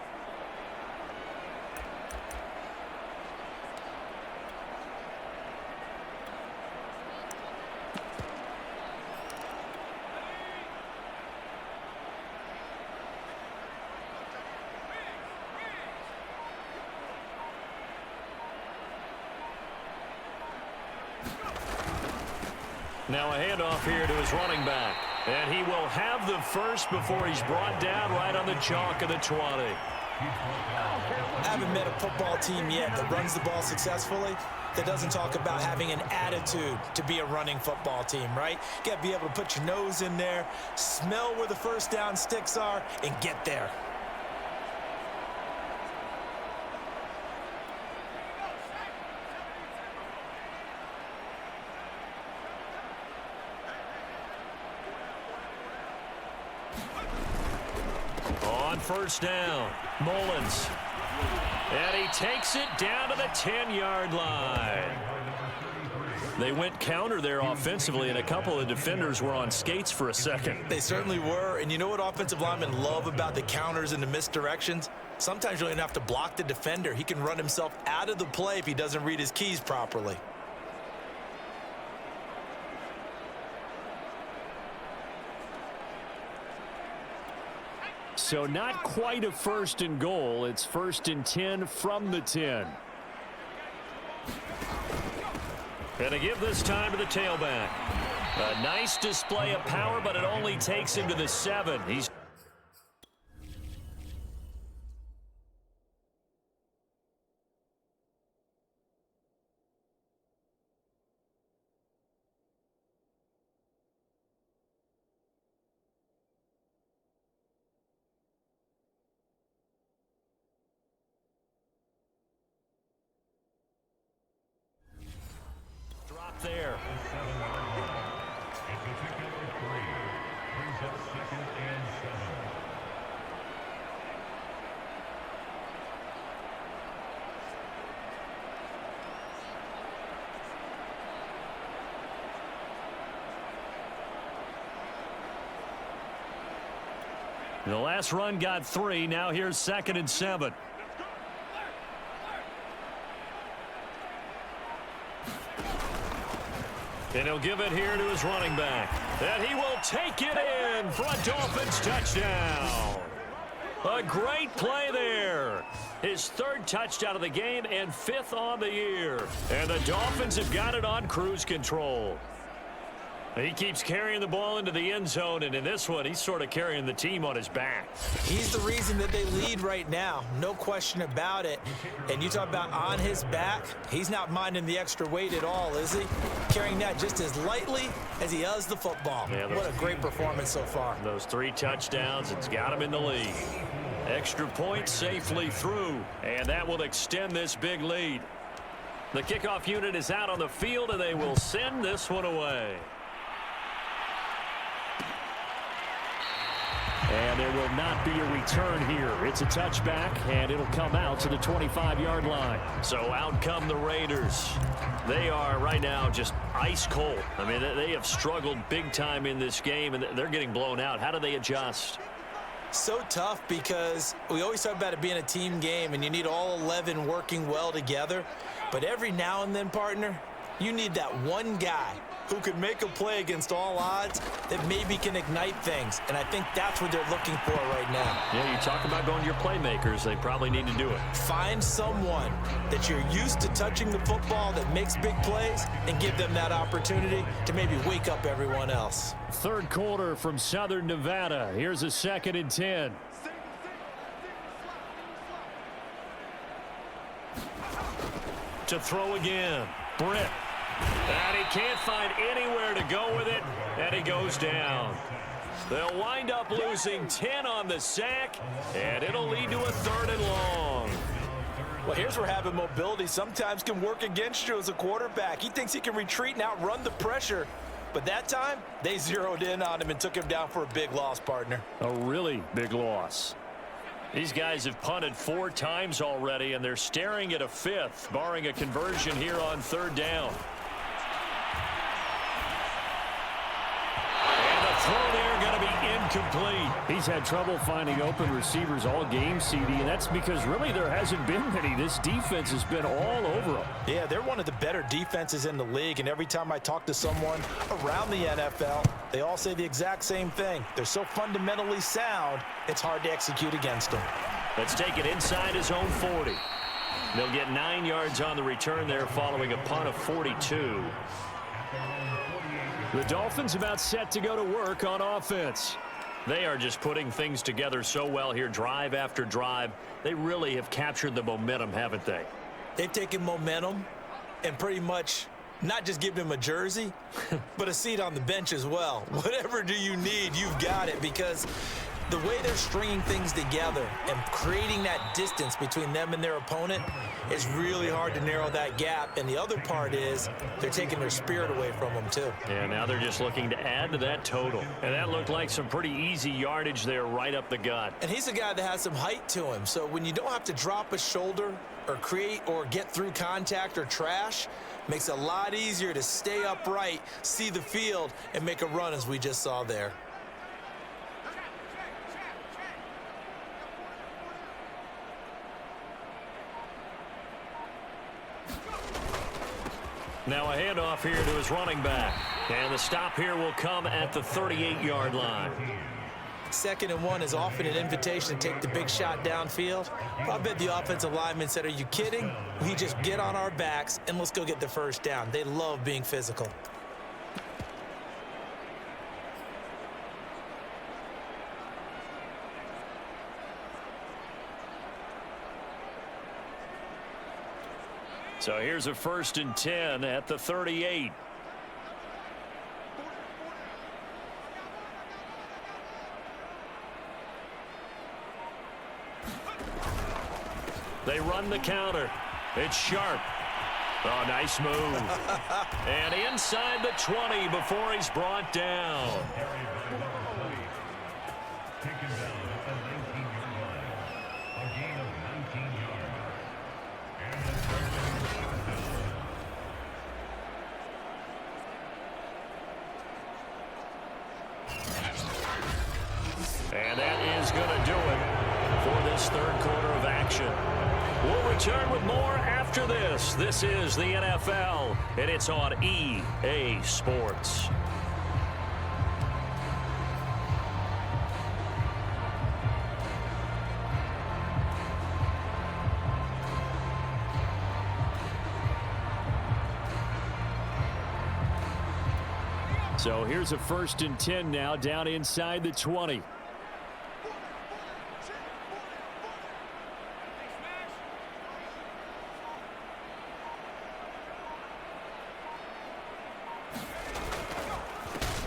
Now a handoff here to his running back. And he will have the first before he's brought down right on the chalk of the 20. I haven't met a football team yet that runs the ball successfully that doesn't talk about having an attitude to be a running football team, right? You got to be able to put your nose in there, smell where the first down sticks are, and get there. On first down, Mullins. And he takes it down to the 10-yard line. They went counter there offensively, and a couple of defenders were on skates for a second. They certainly were, and you know what offensive linemen love about the counters and the misdirections? Sometimes you don't even have to block the defender. He can run himself out of the play if he doesn't read his keys properly. So not quite a 1st and goal. It's 1st and 10 from the 10. And to give this time to the tailback. A nice display of power, but it only takes him to the 7. He's there. The last run got 3. Now here's 2nd and 7. And he'll give it here to his running back. And he will take it in for a Dolphins touchdown. A great play there. His 3rd touchdown of the game and 5th on the year. And the Dolphins have got it on cruise control. He keeps carrying the ball into the end zone, and in this one, he's sort of carrying the team on his back. He's the reason that they lead right now, no question about it. And you talk about on his back, he's not minding the extra weight at all, is he? Carrying that just as lightly as he does the football. Yeah, what a great performance so far. Those 3 touchdowns, it's got him in the lead. Extra point safely through, and that will extend this big lead. The kickoff unit is out on the field, and they will send this one away. And there will not be a return here. It's a touchback, and it'll come out to the 25-yard line. So out come the Raiders. They are right now just ice cold. I mean, they have struggled big time in this game, and they're getting blown out. How do they adjust? So tough because we always talk about it being a team game and you need all 11 working well together. But every now and then, partner, you need that one guy who can make a play against all odds that maybe can ignite things. And I think that's what they're looking for right now. Yeah, you talk about going to your playmakers. They probably need to do it. Find someone that you're used to touching the football that makes big plays and give them that opportunity to maybe wake up everyone else. Third quarter from Southern Nevada. Here's a 2nd and 10. To throw again. Britt. And he can't find anywhere to go with it, and he goes down. They'll wind up losing 10 on the sack, and it'll lead to a 3rd and long. Well, here's where having mobility sometimes can work against you as a quarterback. He thinks he can retreat and outrun the pressure. But that time, they zeroed in on him and took him down for a big loss, partner. A really big loss. These guys have punted 4 times already, and they're staring at a 5th, barring a conversion here on 3rd down. Throw there going to be incomplete. He's had trouble finding open receivers all game, CD, and that's because really there hasn't been many. This defense has been all over them. Yeah, they're one of the better defenses in the league, and every time I talk to someone around the NFL, they all say the exact same thing. They're so fundamentally sound, it's hard to execute against them. Let's take it inside his own 40. They'll get 9 yards on the return there following a punt of 42. The Dolphins about set to go to work on offense. They are just putting things together so well here, drive after drive. They really have captured the momentum, haven't they? They've taken momentum and pretty much not just given him a jersey, but a seat on the bench as well. Whatever do you need, you've got it, because the way they're stringing things together and creating that distance between them and their opponent is really hard to narrow that gap. And the other part is they're taking their spirit away from them, too. Yeah, now they're just looking to add to that total. And that looked like some pretty easy yardage there right up the gut. And he's a guy that has some height to him. So when you don't have to drop a shoulder or create or get through contact or trash, makes it a lot easier to stay upright, see the field, and make a run as we just saw there. Now a handoff here to his running back. And the stop here will come at the 38-yard line. 2nd and 1 is often an invitation to take the big shot downfield. I bet the offensive lineman said, are you kidding? We just get on our backs and let's go get the 1st down. They love being physical. So here's a 1st and 10 at the 38. They run the counter. It's Sharp. Oh, nice move. And inside the 20 before he's brought down. And that is going to do it for this 3rd quarter of action. We'll return with more after this. This is the NFL, and it's on EA Sports. So here's a 1st and 10 now down inside the 20.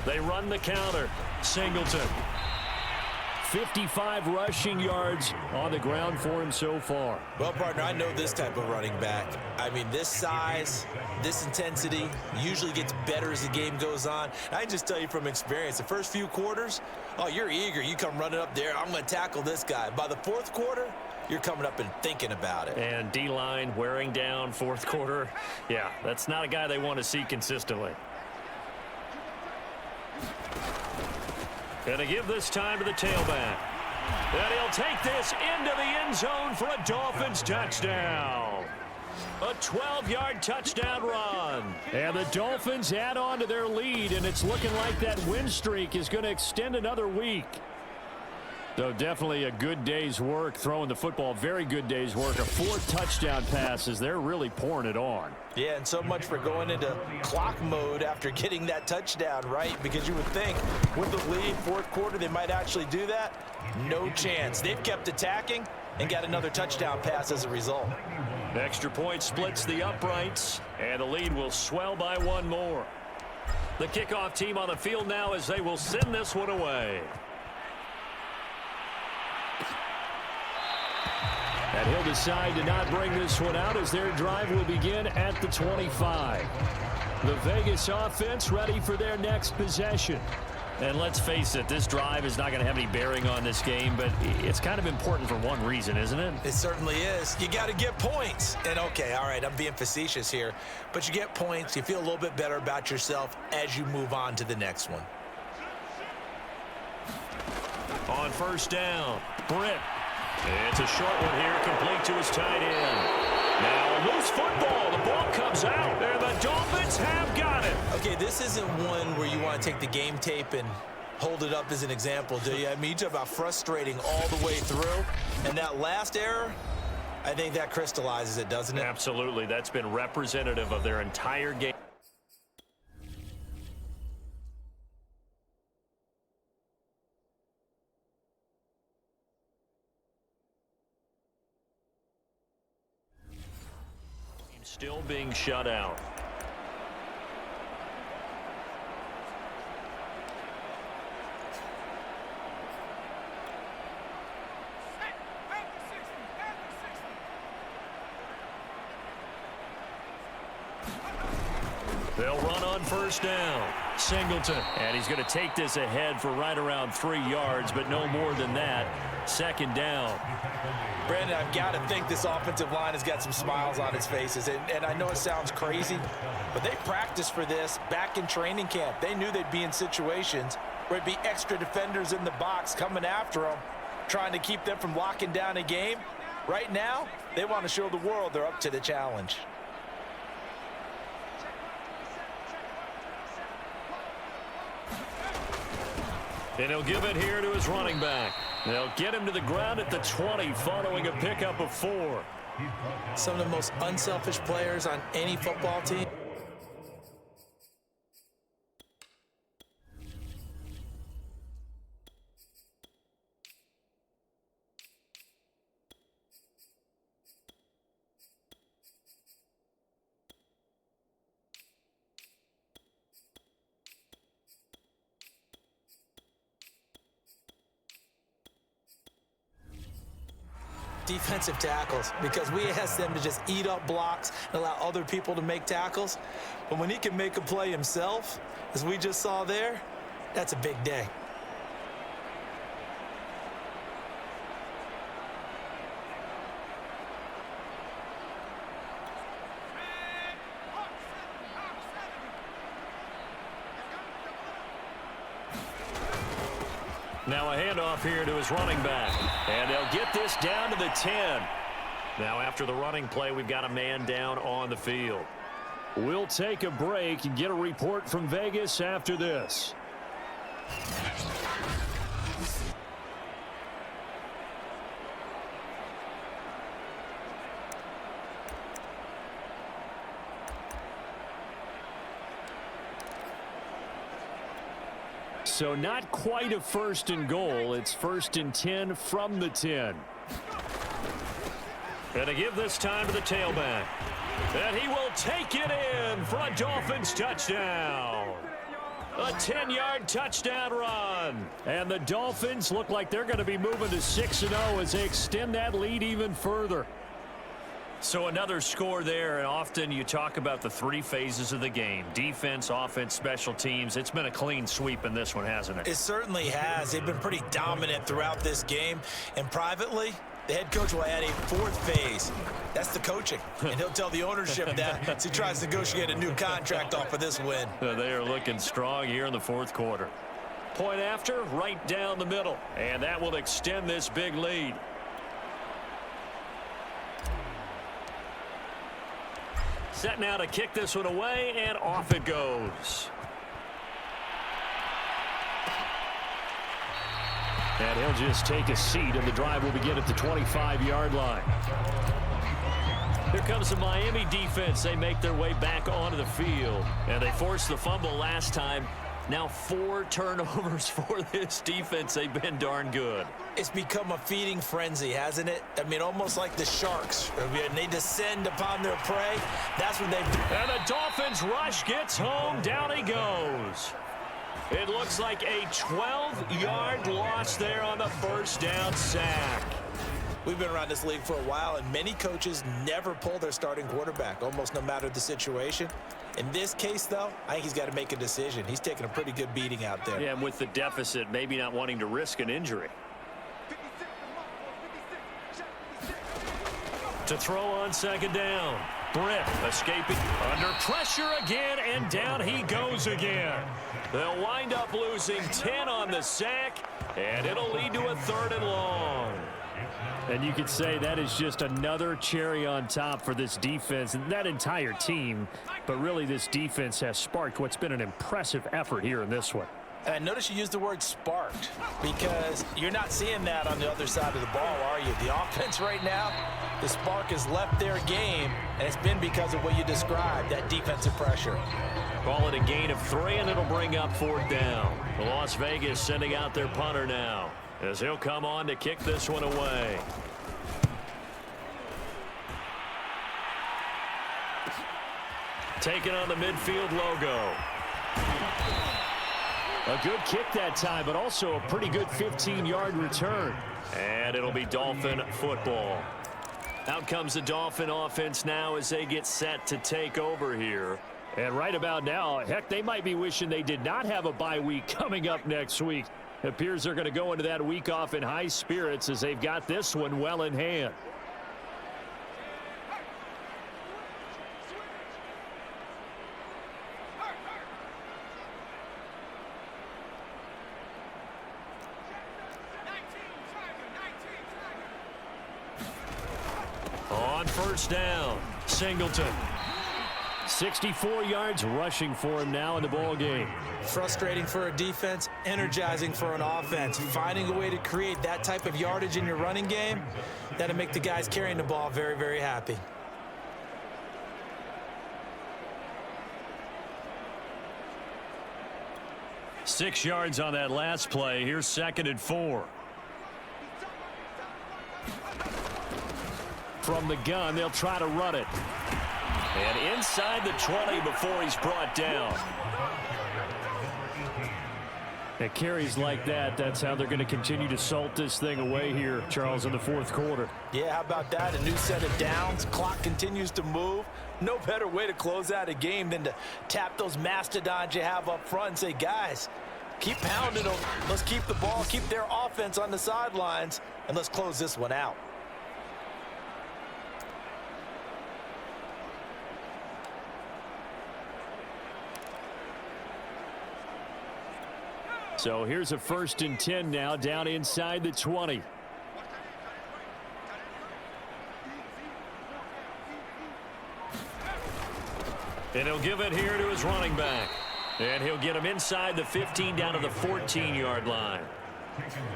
They run the counter. Singleton. 55 rushing yards on the ground for him so far. Well, partner, I know this type of running back. I mean, this size, this intensity usually gets better as the game goes on. I can just tell you from experience, the first few quarters, oh, you're eager. You come running up there, I'm going to tackle this guy. By the 4th quarter, you're coming up and thinking about it. And D-line wearing down 4th quarter. Yeah, that's not a guy they want to see consistently. And to give this time to the tailback. And he'll take this into the end zone for a Dolphins touchdown. A 12-yard touchdown run. And the Dolphins add on to their lead, and it's looking like that win streak is going to extend another week. So definitely a good day's work throwing the football. Very good day's work. A 4th touchdown passes. They're really pouring it on. Yeah, and so much for going into clock mode after getting that touchdown, right? Because you would think with the lead, 4th quarter, they might actually do that. No chance. They've kept attacking and got another touchdown pass as a result. Extra point splits the uprights, and the lead will swell by 1 more. The kickoff team on the field now as they will send this one away. And he'll decide to not bring this one out as their drive will begin at the 25. The Vegas offense ready for their next possession. And let's face it, this drive is not going to have any bearing on this game, but it's kind of important for one reason, isn't it? It certainly is. You got to get points. And okay, all right, I'm being facetious here, but you get points, you feel a little bit better about yourself as you move on to the next one. On first down, Britt. It's a short one here, complete to his tight end. Now loose football, the ball comes out, and the Dolphins have got it. Okay, this isn't one where you want to take the game tape and hold it up as an example, do you? I mean, you talk about frustrating all the way through, and that last error, I think that crystallizes it, doesn't it? Absolutely, that's been representative of their entire game. Still being shut out. They'll run on first down. Singleton. And he's going to take this ahead for right around 3 yards, but no more than that. Second down. Brandon, I've got to think this offensive line has got some smiles on its faces. And I know it sounds crazy, but they practiced for this back in training camp. They knew they'd be in situations where it'd be extra defenders in the box coming after them, trying to keep them from locking down a game. Right now, they want to show the world they're up to the challenge. And he'll give it here to his running back. They'll get him to the ground at the 20 following a pickup of 4. Some of the most unselfish players on any football team. Defensive tackles, because we ask them to just eat up blocks and allow other people to make tackles. But when he can make a play himself, as we just saw there, that's a big day. Now a handoff here to his running back. And they'll get this down to the 10. Now after the running play, we've got a man down on the field. We'll take a break and get a report from Vegas after this. So not quite a 1st and goal. It's 1st and 10 from the 10. And to give this time to the tailback. And he will take it in for a Dolphins touchdown. A 10-yard touchdown run. And the Dolphins look like they're going to be moving to 6-0 as they extend that lead even further. So another score there, and often you talk about the 3 phases of the game. Defense, offense, special teams. It's been a clean sweep in this one, hasn't it? It certainly has. They've been pretty dominant throughout this game. And privately, the head coach will add a 4th phase. That's the coaching. And he'll tell the ownership that as he tries to negotiate a new contract off of this win. They are looking strong here in the 4th quarter. Point after, right down the middle. And that will extend this big lead. Set now to kick this one away, and off it goes. And he'll just take a seat, and the drive will begin at the 25-yard line. Here comes the Miami defense. They make their way back onto the field. And they forced the fumble last time. Now 4 turnovers for this defense. They've been darn good. It's become a feeding frenzy, hasn't it? I mean, almost like the sharks. When they descend upon their prey, that's what they've done. And the Dolphins rush gets home. Down he goes. It looks like a 12-yard loss there on the first down sack. We've been around this league for a while, and many coaches never pull their starting quarterback, almost no matter the situation. In this case, though, I think he's got to make a decision. He's taking a pretty good beating out there. Yeah, and with the deficit, maybe not wanting to risk an injury. To throw on second down. Britt escaping under pressure again, and down he goes again. They'll wind up losing 10 on the sack, and it'll lead to a 3rd and long. And you could say that is just another cherry on top for this defense and that entire team. But really, this defense has sparked what's been an impressive effort here in this one. And I notice you used the word sparked, because you're not seeing that on the other side of the ball, are you? The offense right now, the spark has left their game, and it's been because of what you described, that defensive pressure. Call it a gain of 3, and it'll bring up 4th down. Las Vegas sending out their punter now, as he'll come on to kick this one away. Taking on the midfield logo. A good kick that time, but also a pretty good 15-yard return. And it'll be Dolphin football. Out comes the Dolphin offense now as they get set to take over here. And right about now, heck, they might be wishing they did not have a bye week coming up next week. It appears they're going to go into that week off in high spirits as they've got this one well in hand. On first down, Singleton. 64 yards rushing for him now in the ball game. Frustrating for a defense, energizing for an offense. Finding a way to create that type of yardage in your running game, that'll make the guys carrying the ball very, very happy. Six yards on that last play. Here's 2nd and 4. From the gun, they'll try to run it. And inside the 20 before he's brought down. At carries like that, that's how they're going to continue to salt this thing away here, Charles, in the 4th quarter. Yeah, how about that? A new set of downs. Clock continues to move. No better way to close out a game than to tap those mastodons you have up front and say, guys, keep pounding them. Let's keep the ball, keep their offense on the sidelines, and let's close this one out. So here's a 1st and 10 now down inside the 20. And he'll give it here to his running back. And he'll get him inside the 15 down to the 14-yard line.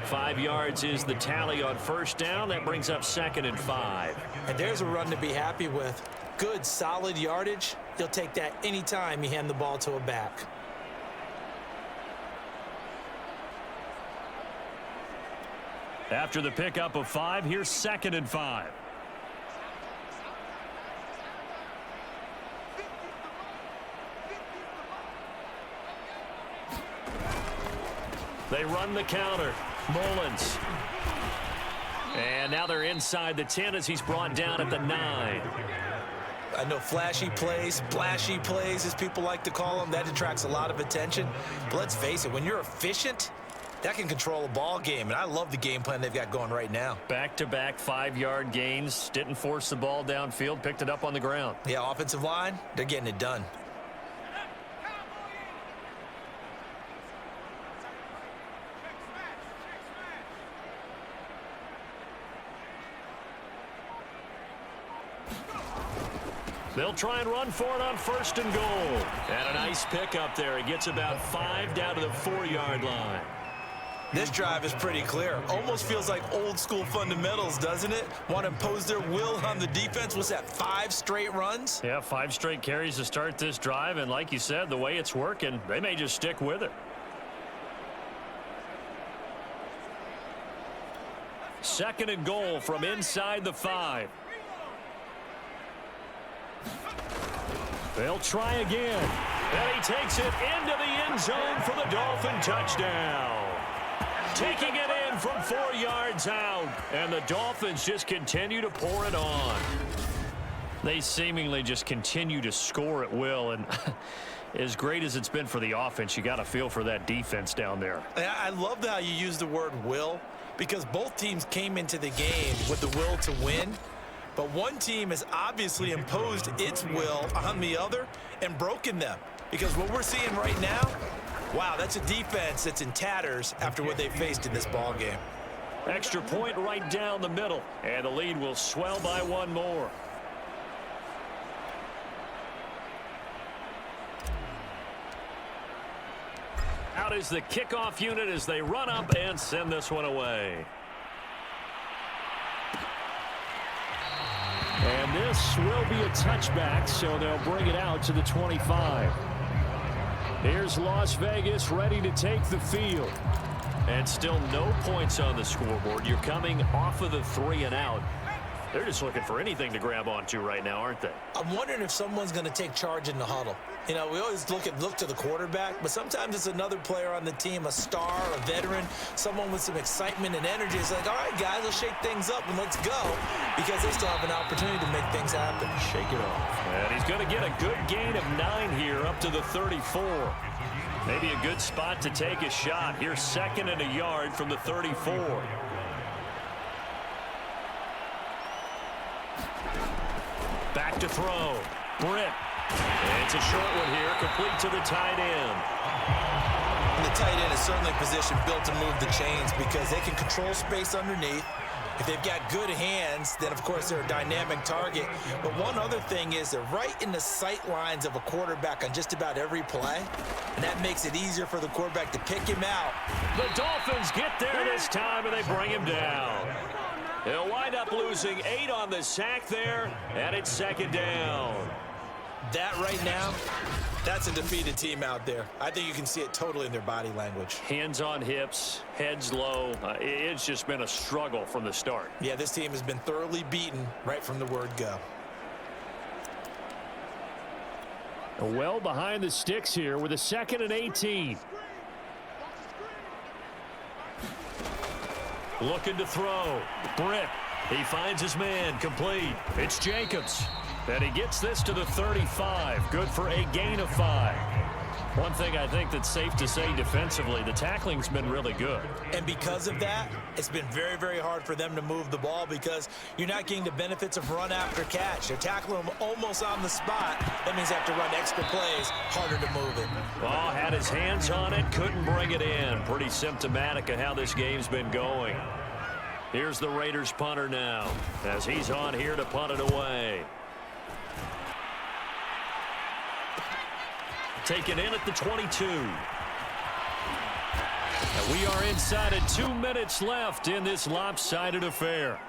5 yards is the tally on first down. That brings up 2nd and 5. And there's a run to be happy with. Good, solid yardage. You'll take that anytime you hand the ball to a back. After the pickup of 5, here's 2nd and 5. They run the counter. Mullins. And now they're inside the 10 as he's brought down at the 9. I know flashy plays, splashy plays, as people like to call them, that attracts a lot of attention. But let's face it, when you're efficient, that can control a ball game, and I love the game plan they've got going right now. Back-to-back 5-yard gains. Didn't force the ball downfield. Picked it up on the ground. Yeah, offensive line, they're getting it done. They'll try and run for it on 1st and goal. And a nice pickup there. He gets about 5 down to the 4-yard line. This drive is pretty clear. Almost feels like old school fundamentals, doesn't it? Want to impose their will on the defense. What's that, 5 straight runs? Yeah, 5 straight carries to start this drive. And like you said, the way it's working, they may just stick with it. 2nd and goal from inside the 5. They'll try again. And he takes it into the end zone for the Dolphin touchdown. Taking it in from 4 yards out. And the Dolphins just continue to pour it on. They seemingly just continue to score at will. And as great as it's been for the offense, you got to feel for that defense down there. I love how you use the word will, because both teams came into the game with the will to win. But one team has obviously imposed its will on the other and broken them. Because what we're seeing right now, wow, that's a defense that's in tatters after what they faced in this ball game. Extra point right down the middle, and the lead will swell by 1 more. Out is the kickoff unit as they run up and send this one away. And this will be a touchback, so they'll bring it out to the 25. Here's Las Vegas ready to take the field. And still no points on the scoreboard. You're coming off of the 3 and out. They're just looking for anything to grab onto right now, aren't they? I'm wondering if someone's going to take charge in the huddle. You know, we always look to the quarterback, but sometimes it's another player on the team, a star, a veteran, someone with some excitement and energy. It's like, all right, guys, let's shake things up and let's go, because they still have an opportunity to make things happen. Shake it off. And he's going to get a good gain of 9 here up to the 34. Maybe a good spot to take a shot. Here's 2nd and a yard from the 34. Back to throw. Britt. And it's a short one here, complete to the tight end. And the tight end is certainly a position built to move the chains because they can control space underneath. If they've got good hands, then, of course, they're a dynamic target. But one other thing is they're right in the sight lines of a quarterback on just about every play, and that makes it easier for the quarterback to pick him out. The Dolphins get there this time, and they bring him down. They'll wind up losing 8 on the sack there, and it's 2nd down. That right now, that's a defeated team out there. I think you can see it totally in their body language. Hands on hips, heads low. It's just been a struggle from the start. Yeah, this team has been thoroughly beaten right from the word go. Well behind the sticks here with a 2nd and 18. Looking to throw. Britt. He finds his man. Complete. It's Jacobs. And he gets this to the 35. Good for a gain of 5. One thing I think that's safe to say defensively, the tackling's been really good. And because of that, it's been very, very hard for them to move the ball because you're not getting the benefits of run after catch. They're tackling them almost on the spot. That means they have to run extra plays, harder to move it. Ball had his hands on it, couldn't bring it in. Pretty symptomatic of how this game's been going. Here's the Raiders punter now as he's on here to punt it away. Taken in at the 22. And we are inside of 2 minutes left in this lopsided affair.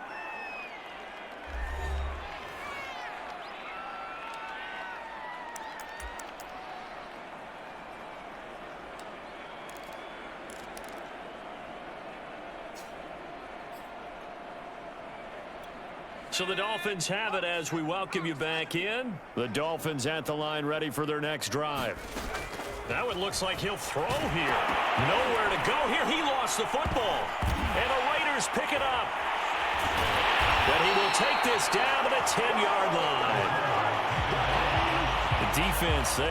So the Dolphins have it as we welcome you back in. The Dolphins at the line ready for their next drive. Now it looks like he'll throw here. Nowhere to go here. He lost the football. And the Raiders pick it up. But he will take this down to the 10-yard line. The defense...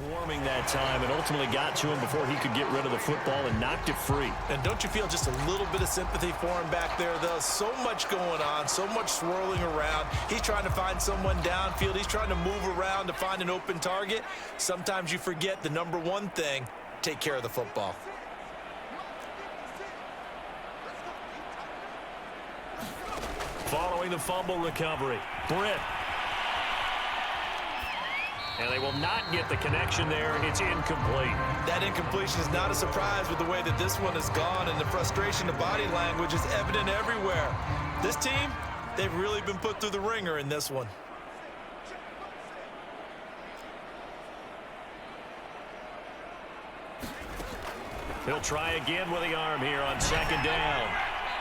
swarming that time and ultimately got to him before he could get rid of the football and knocked it free. And don't you feel just a little bit of sympathy for him back there, though? So much going on, so much swirling around. He's trying to find someone downfield. He's trying to move around to find an open target. Sometimes you forget the number one thing, take care of the football. Following the fumble recovery, Britt. And they will not get the connection there. It's incomplete. That incompletion is not a surprise with the way that this one has gone, and the frustration of body language is evident everywhere. This team, they've really been put through the ringer in this one. He'll try again with the arm here on second down.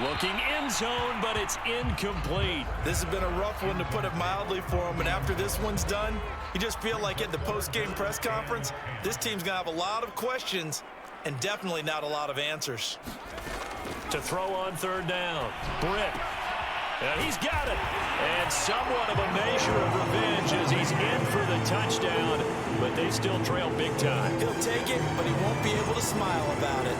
Looking end zone, but it's incomplete. This has been a rough one, to put it mildly, for him. And after this one's done, you just feel like at the post-game press conference, this team's going to have a lot of questions and definitely not a lot of answers. To throw on third down, Britt. And he's got it. And somewhat of a measure of revenge as he's in for the touchdown, but they still trail big time. He'll take it, but he won't be able to smile about it.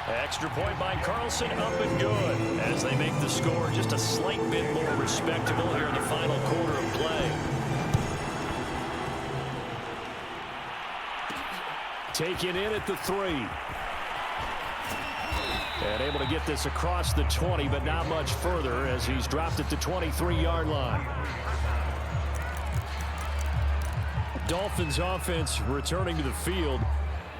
Extra point by Carlson, up and good, as they make the score just a slight bit more respectable here in the final quarter of play. Taken in at the 3. And able to get this across the 20, but not much further as he's dropped at the 23-yard line. Dolphins offense returning to the field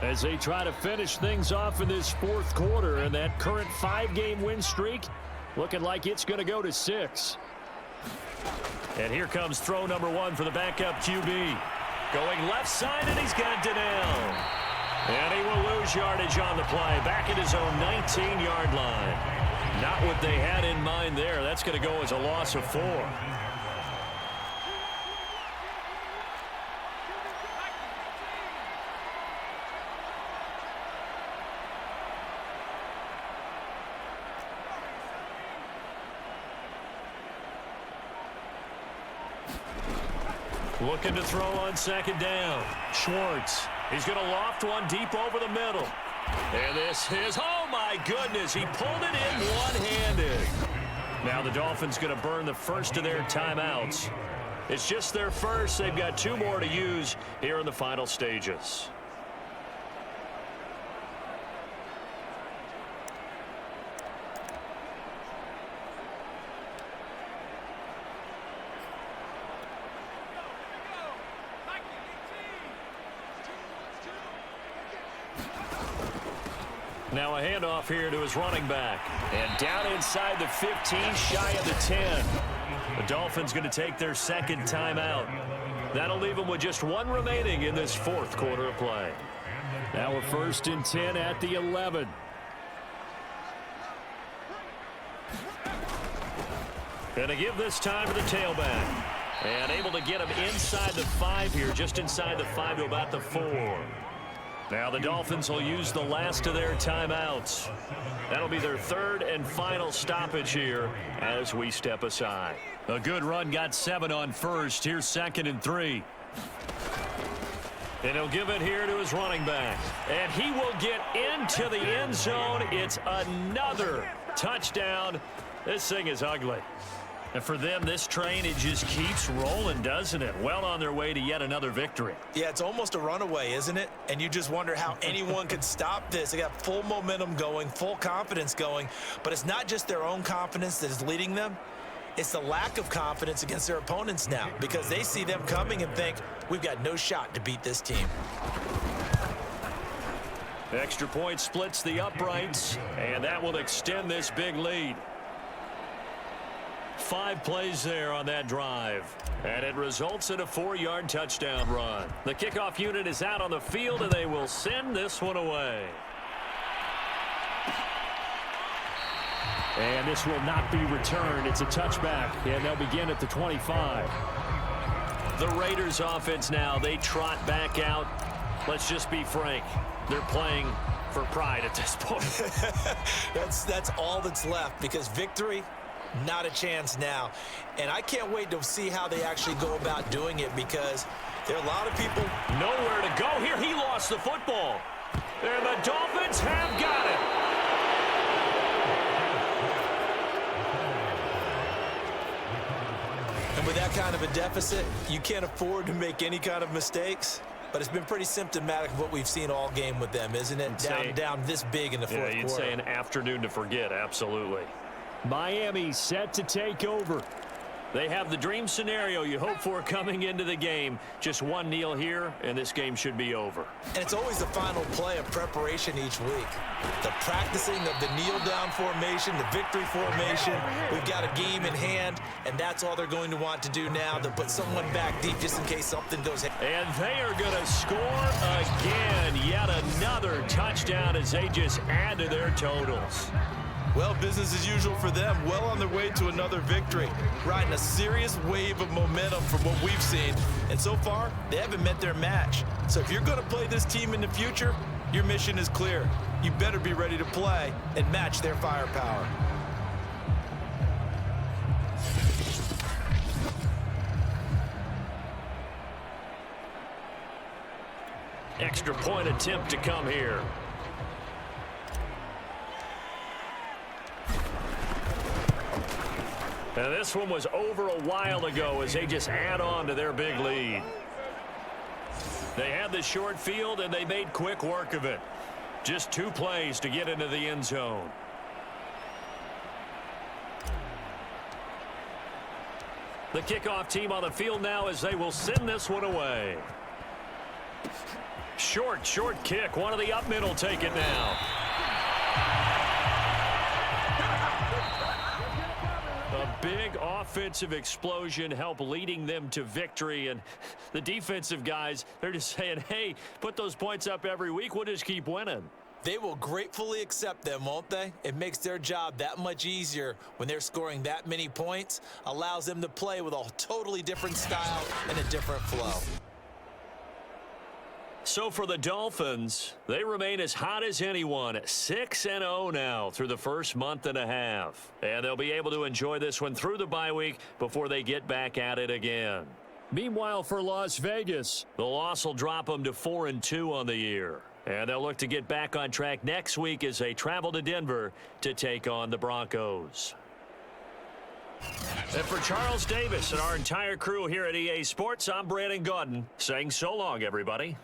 as they try to finish things off in this fourth quarter, and that current 5-game win streak looking like it's going to go to 6. And here comes throw number 1 for the backup QB. Going left side, and he's got Donnell. And he will lose yardage on the play, back at his own 19-yard line. Not what they had in mind there. That's going to go as a loss of 4. Looking to throw on second down. Schwartz. He's going to loft one deep over the middle. And this is, oh my goodness, he pulled it in one-handed. Now the Dolphins going to burn the first of their timeouts. It's just their first. They've got 2 more to use here in the final stages. Now a handoff here to his running back. And down inside the 15, shy of the 10. The Dolphins going to take their second timeout. That'll leave them with just 1 remaining in this fourth quarter of play. Now we're 1st and 10 at the 11. Going to give this time to the tailback. And able to get him inside the 5 here, just inside the 5 to about the 4. Now the Dolphins will use the last of their timeouts. That'll be their 3rd and final stoppage here as we step aside. A good run, got 7 on first. Here's 2nd and 3. And he'll give it here to his running back. And he will get into the end zone. It's another touchdown. This thing is ugly. And for them, this train, it just keeps rolling, doesn't it? Well on their way to yet another victory. Yeah, it's almost a runaway, isn't it? And you just wonder how anyone could stop this. They got full momentum going, full confidence going. But it's not just their own confidence that is leading them. It's the lack of confidence against their opponents now, because they see them coming and think, we've got no shot to beat this team. Extra point splits the uprights, and that will extend this big lead. 5 plays there on that drive, and it results in a 4-yard touchdown run. The kickoff unit is out on the field, and they will send this one away. And this will not be returned. It's a touchback, and they'll begin at the 25. The Raiders offense now, they trot back out. Let's just be frank. They're playing for pride at this point. That's all that's left, because victory, Not a chance now. And I can't wait to see how they actually go about doing it, because there are a lot of people. Nowhere to go here. He lost the football. And the Dolphins have got it. And with that kind of a deficit, you can't afford to make any kind of mistakes. But it's been pretty symptomatic of what we've seen all game with them, isn't it? Down this big in the fourth quarter. Yeah, you'd say an afternoon to forget, absolutely. Miami set to take over. They have the dream scenario you hope for coming into the game. Just one kneel here, and this game should be over. And it's always the final play of preparation each week. The practicing of the kneel-down formation, the victory formation. We've got a game in hand, and that's all they're going to want to do now, to put someone back deep just in case something goes. And they are going to score again. Yet another touchdown as they just add to their totals. Well, business as usual for them. Well on their way to another victory. Riding a serious wave of momentum from what we've seen. And so far, they haven't met their match. So if you're going to play this team in the future, your mission is clear. You better be ready to play and match their firepower. Extra point attempt to come here. And this one was over a while ago as they just add on to their big lead. They had the short field, and they made quick work of it. Just 2 plays to get into the end zone. The kickoff team on the field now as they will send this one away. Short kick. One of the up middle take it now. A big offensive explosion helped leading them to victory, and the defensive guys, they're just saying, hey, put those points up every week, we'll just keep winning. They will gratefully accept them, won't they? It makes their job that much easier when they're scoring that many points, allows them to play with a totally different style and a different flow. So for the Dolphins, they remain as hot as anyone, 6-0 now through the first month and a half. And they'll be able to enjoy this one through the bye week before they get back at it again. Meanwhile, for Las Vegas, the loss will drop them to 4-2 on the year. And they'll look to get back on track next week as they travel to Denver to take on the Broncos. And for Charles Davis and our entire crew here at EA Sports, I'm Brandon Gaudin saying so long, everybody.